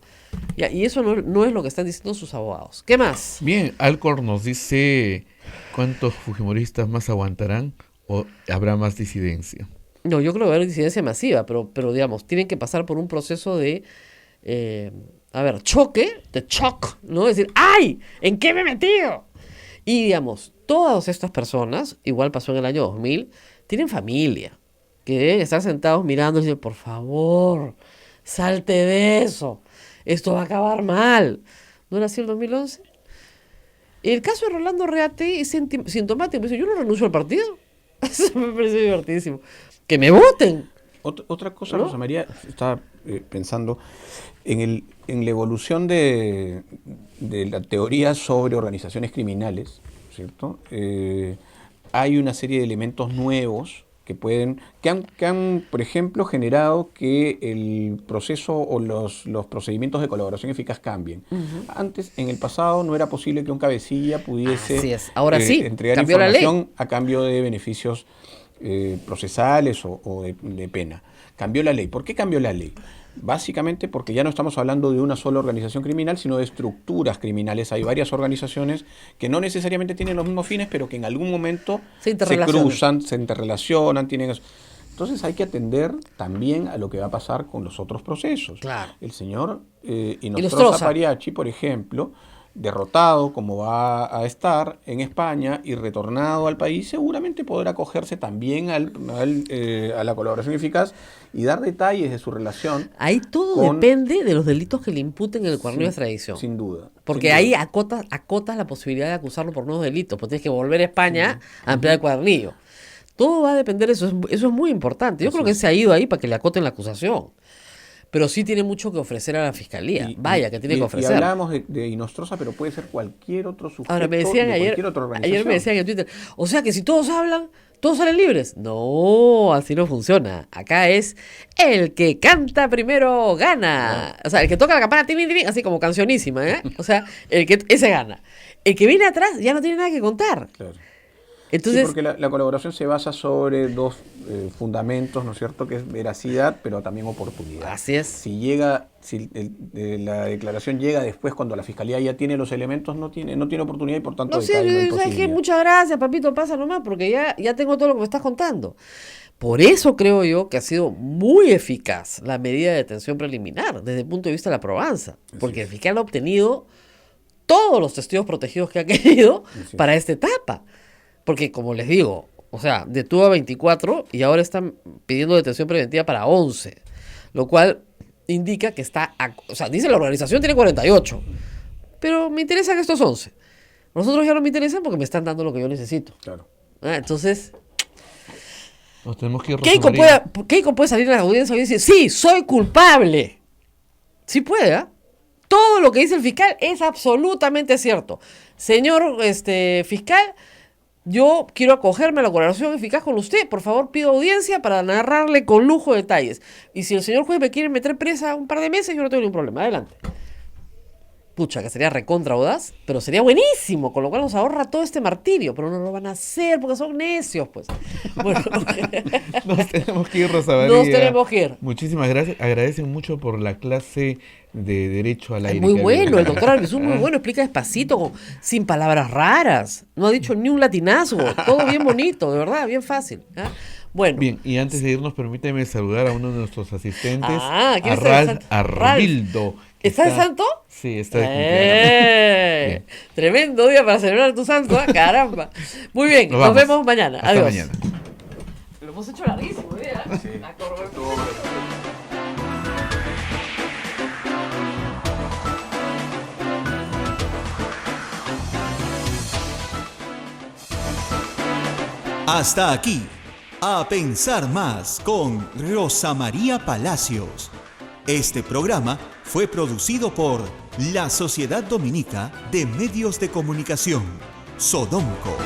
Y eso no es lo que están diciendo sus abogados. ¿Qué más? Bien, Alcor nos dice cuántos fujimoristas más aguantarán o habrá más disidencia. No, yo creo que va a haber disidencia masiva, pero digamos, tienen que pasar por un proceso de, choque, de shock, ¿no? Es decir, ¡ay! ¿En qué me he metido? Y, digamos, todas estas personas, igual pasó en el año 2000, tienen familia, que deben estar sentados mirando y dicen, por favor, salte de eso, esto va a acabar mal. ¿No era así el 2011? El caso de Rolando Reate es sintomático. Me dice, yo no renuncio al partido. Eso me parece divertidísimo. ¡Que me voten! Otra cosa, ¿no? Rosa María, estaba pensando en la evolución de la teoría sobre organizaciones criminales, ¿cierto? Hay una serie de elementos nuevos que han, por ejemplo, generado que el proceso o los procedimientos de colaboración eficaz cambien. Uh-huh. Antes, en el pasado, no era posible que un cabecilla pudiese ahora sí, entregar información a cambio de beneficios procesales o de pena. Cambió la ley. ¿Por qué cambió la ley? Básicamente porque ya no estamos hablando de una sola organización criminal, sino de estructuras criminales. Hay varias organizaciones que no necesariamente tienen los mismos fines, pero que en algún momento se cruzan, se interrelacionan, tienen eso. Entonces hay que atender también a lo que va a pasar con los otros procesos. Claro. El señor Inostroza Pariachi, por ejemplo, derrotado como va a estar en España y retornado al país, seguramente podrá acogerse también a la colaboración eficaz y dar detalles de su relación. Ahí todo depende de los delitos que le imputen en el cuadernillo de extradición. Sin duda. Porque ahí acotas la posibilidad de acusarlo por nuevos delitos, porque tienes que volver a España a ampliar el cuadernillo. Todo va a depender de eso, eso es muy importante. Yo creo que se ha ido ahí para que le acoten la acusación. Pero sí tiene mucho que ofrecer a la Fiscalía. Que tiene que ofrecer. Y hablábamos de Inostroza, pero puede ser cualquier otro sujeto. Ahora me decían cualquier otra organización. Ayer me decían en Twitter, o sea que si todos hablan, todos salen libres. No, así no funciona. Acá es el que canta primero gana. No. O sea, el que toca la campana, así como cancionísima, ¿eh? O sea, ese gana. El que viene atrás ya no tiene nada que contar. Claro. Entonces, sí, porque la colaboración se basa sobre dos fundamentos, ¿no es cierto?, que es veracidad, pero también oportunidad. Así es. Si la declaración llega después, cuando la Fiscalía ya tiene los elementos, no tiene oportunidad y por tanto ¿sabes qué? Muchas gracias, papito, pasa nomás, porque ya tengo todo lo que me estás contando. Por eso creo yo que ha sido muy eficaz la medida de detención preliminar, desde el punto de vista de la probanza, porque el fiscal ha obtenido todos los testigos protegidos que ha querido para esta etapa. Porque, como les digo, o sea, detuvo a 24 y ahora están pidiendo detención preventiva para 11. Lo cual indica que dice la organización tiene 48. Pero me interesa que estos 11. Nosotros ya no me interesan porque me están dando lo que yo necesito. Claro. Entonces, nos tenemos que ir. Keiko puede salir a la audiencia y decir, sí, soy culpable. Sí puede, ¿eh? Todo lo que dice el fiscal es absolutamente cierto. Señor fiscal, yo quiero acogerme a la colaboración eficaz con usted. Por favor, pido audiencia para narrarle con lujo de detalles. Y si el señor juez me quiere meter presa un par de meses, yo no tengo ningún problema. Adelante. pucha, que sería recontra audaz, pero sería buenísimo, con lo cual nos ahorra todo este martirio, pero no lo van a hacer porque son necios, pues. Bueno, nos tenemos que ir, Rosa María. nos tenemos que ir. Muchísimas gracias. Agradecen mucho por la clase de Derecho al Aire. Muy bueno, el doctor Albizu, muy bueno, explica despacito, sin palabras raras, no ha dicho ni un latinazgo, todo bien bonito, de verdad, bien fácil. ¿Ah? Bueno. Bien, y antes de irnos, permíteme saludar a uno de nuestros asistentes, ¿quién está? a Robildo. ¿Está de santo? Sí, está de cumpleaños. Tremendo día para celebrar tu santo, caramba. Muy bien, nos vemos mañana. Hasta adiós. Mañana. Lo hemos hecho larguísimo, ¿eh? Sí. Hasta aquí, A Pensar Más con Rosa María Palacios. Este programa fue producido por la Sociedad Dominica de Medios de Comunicación, Sodomco.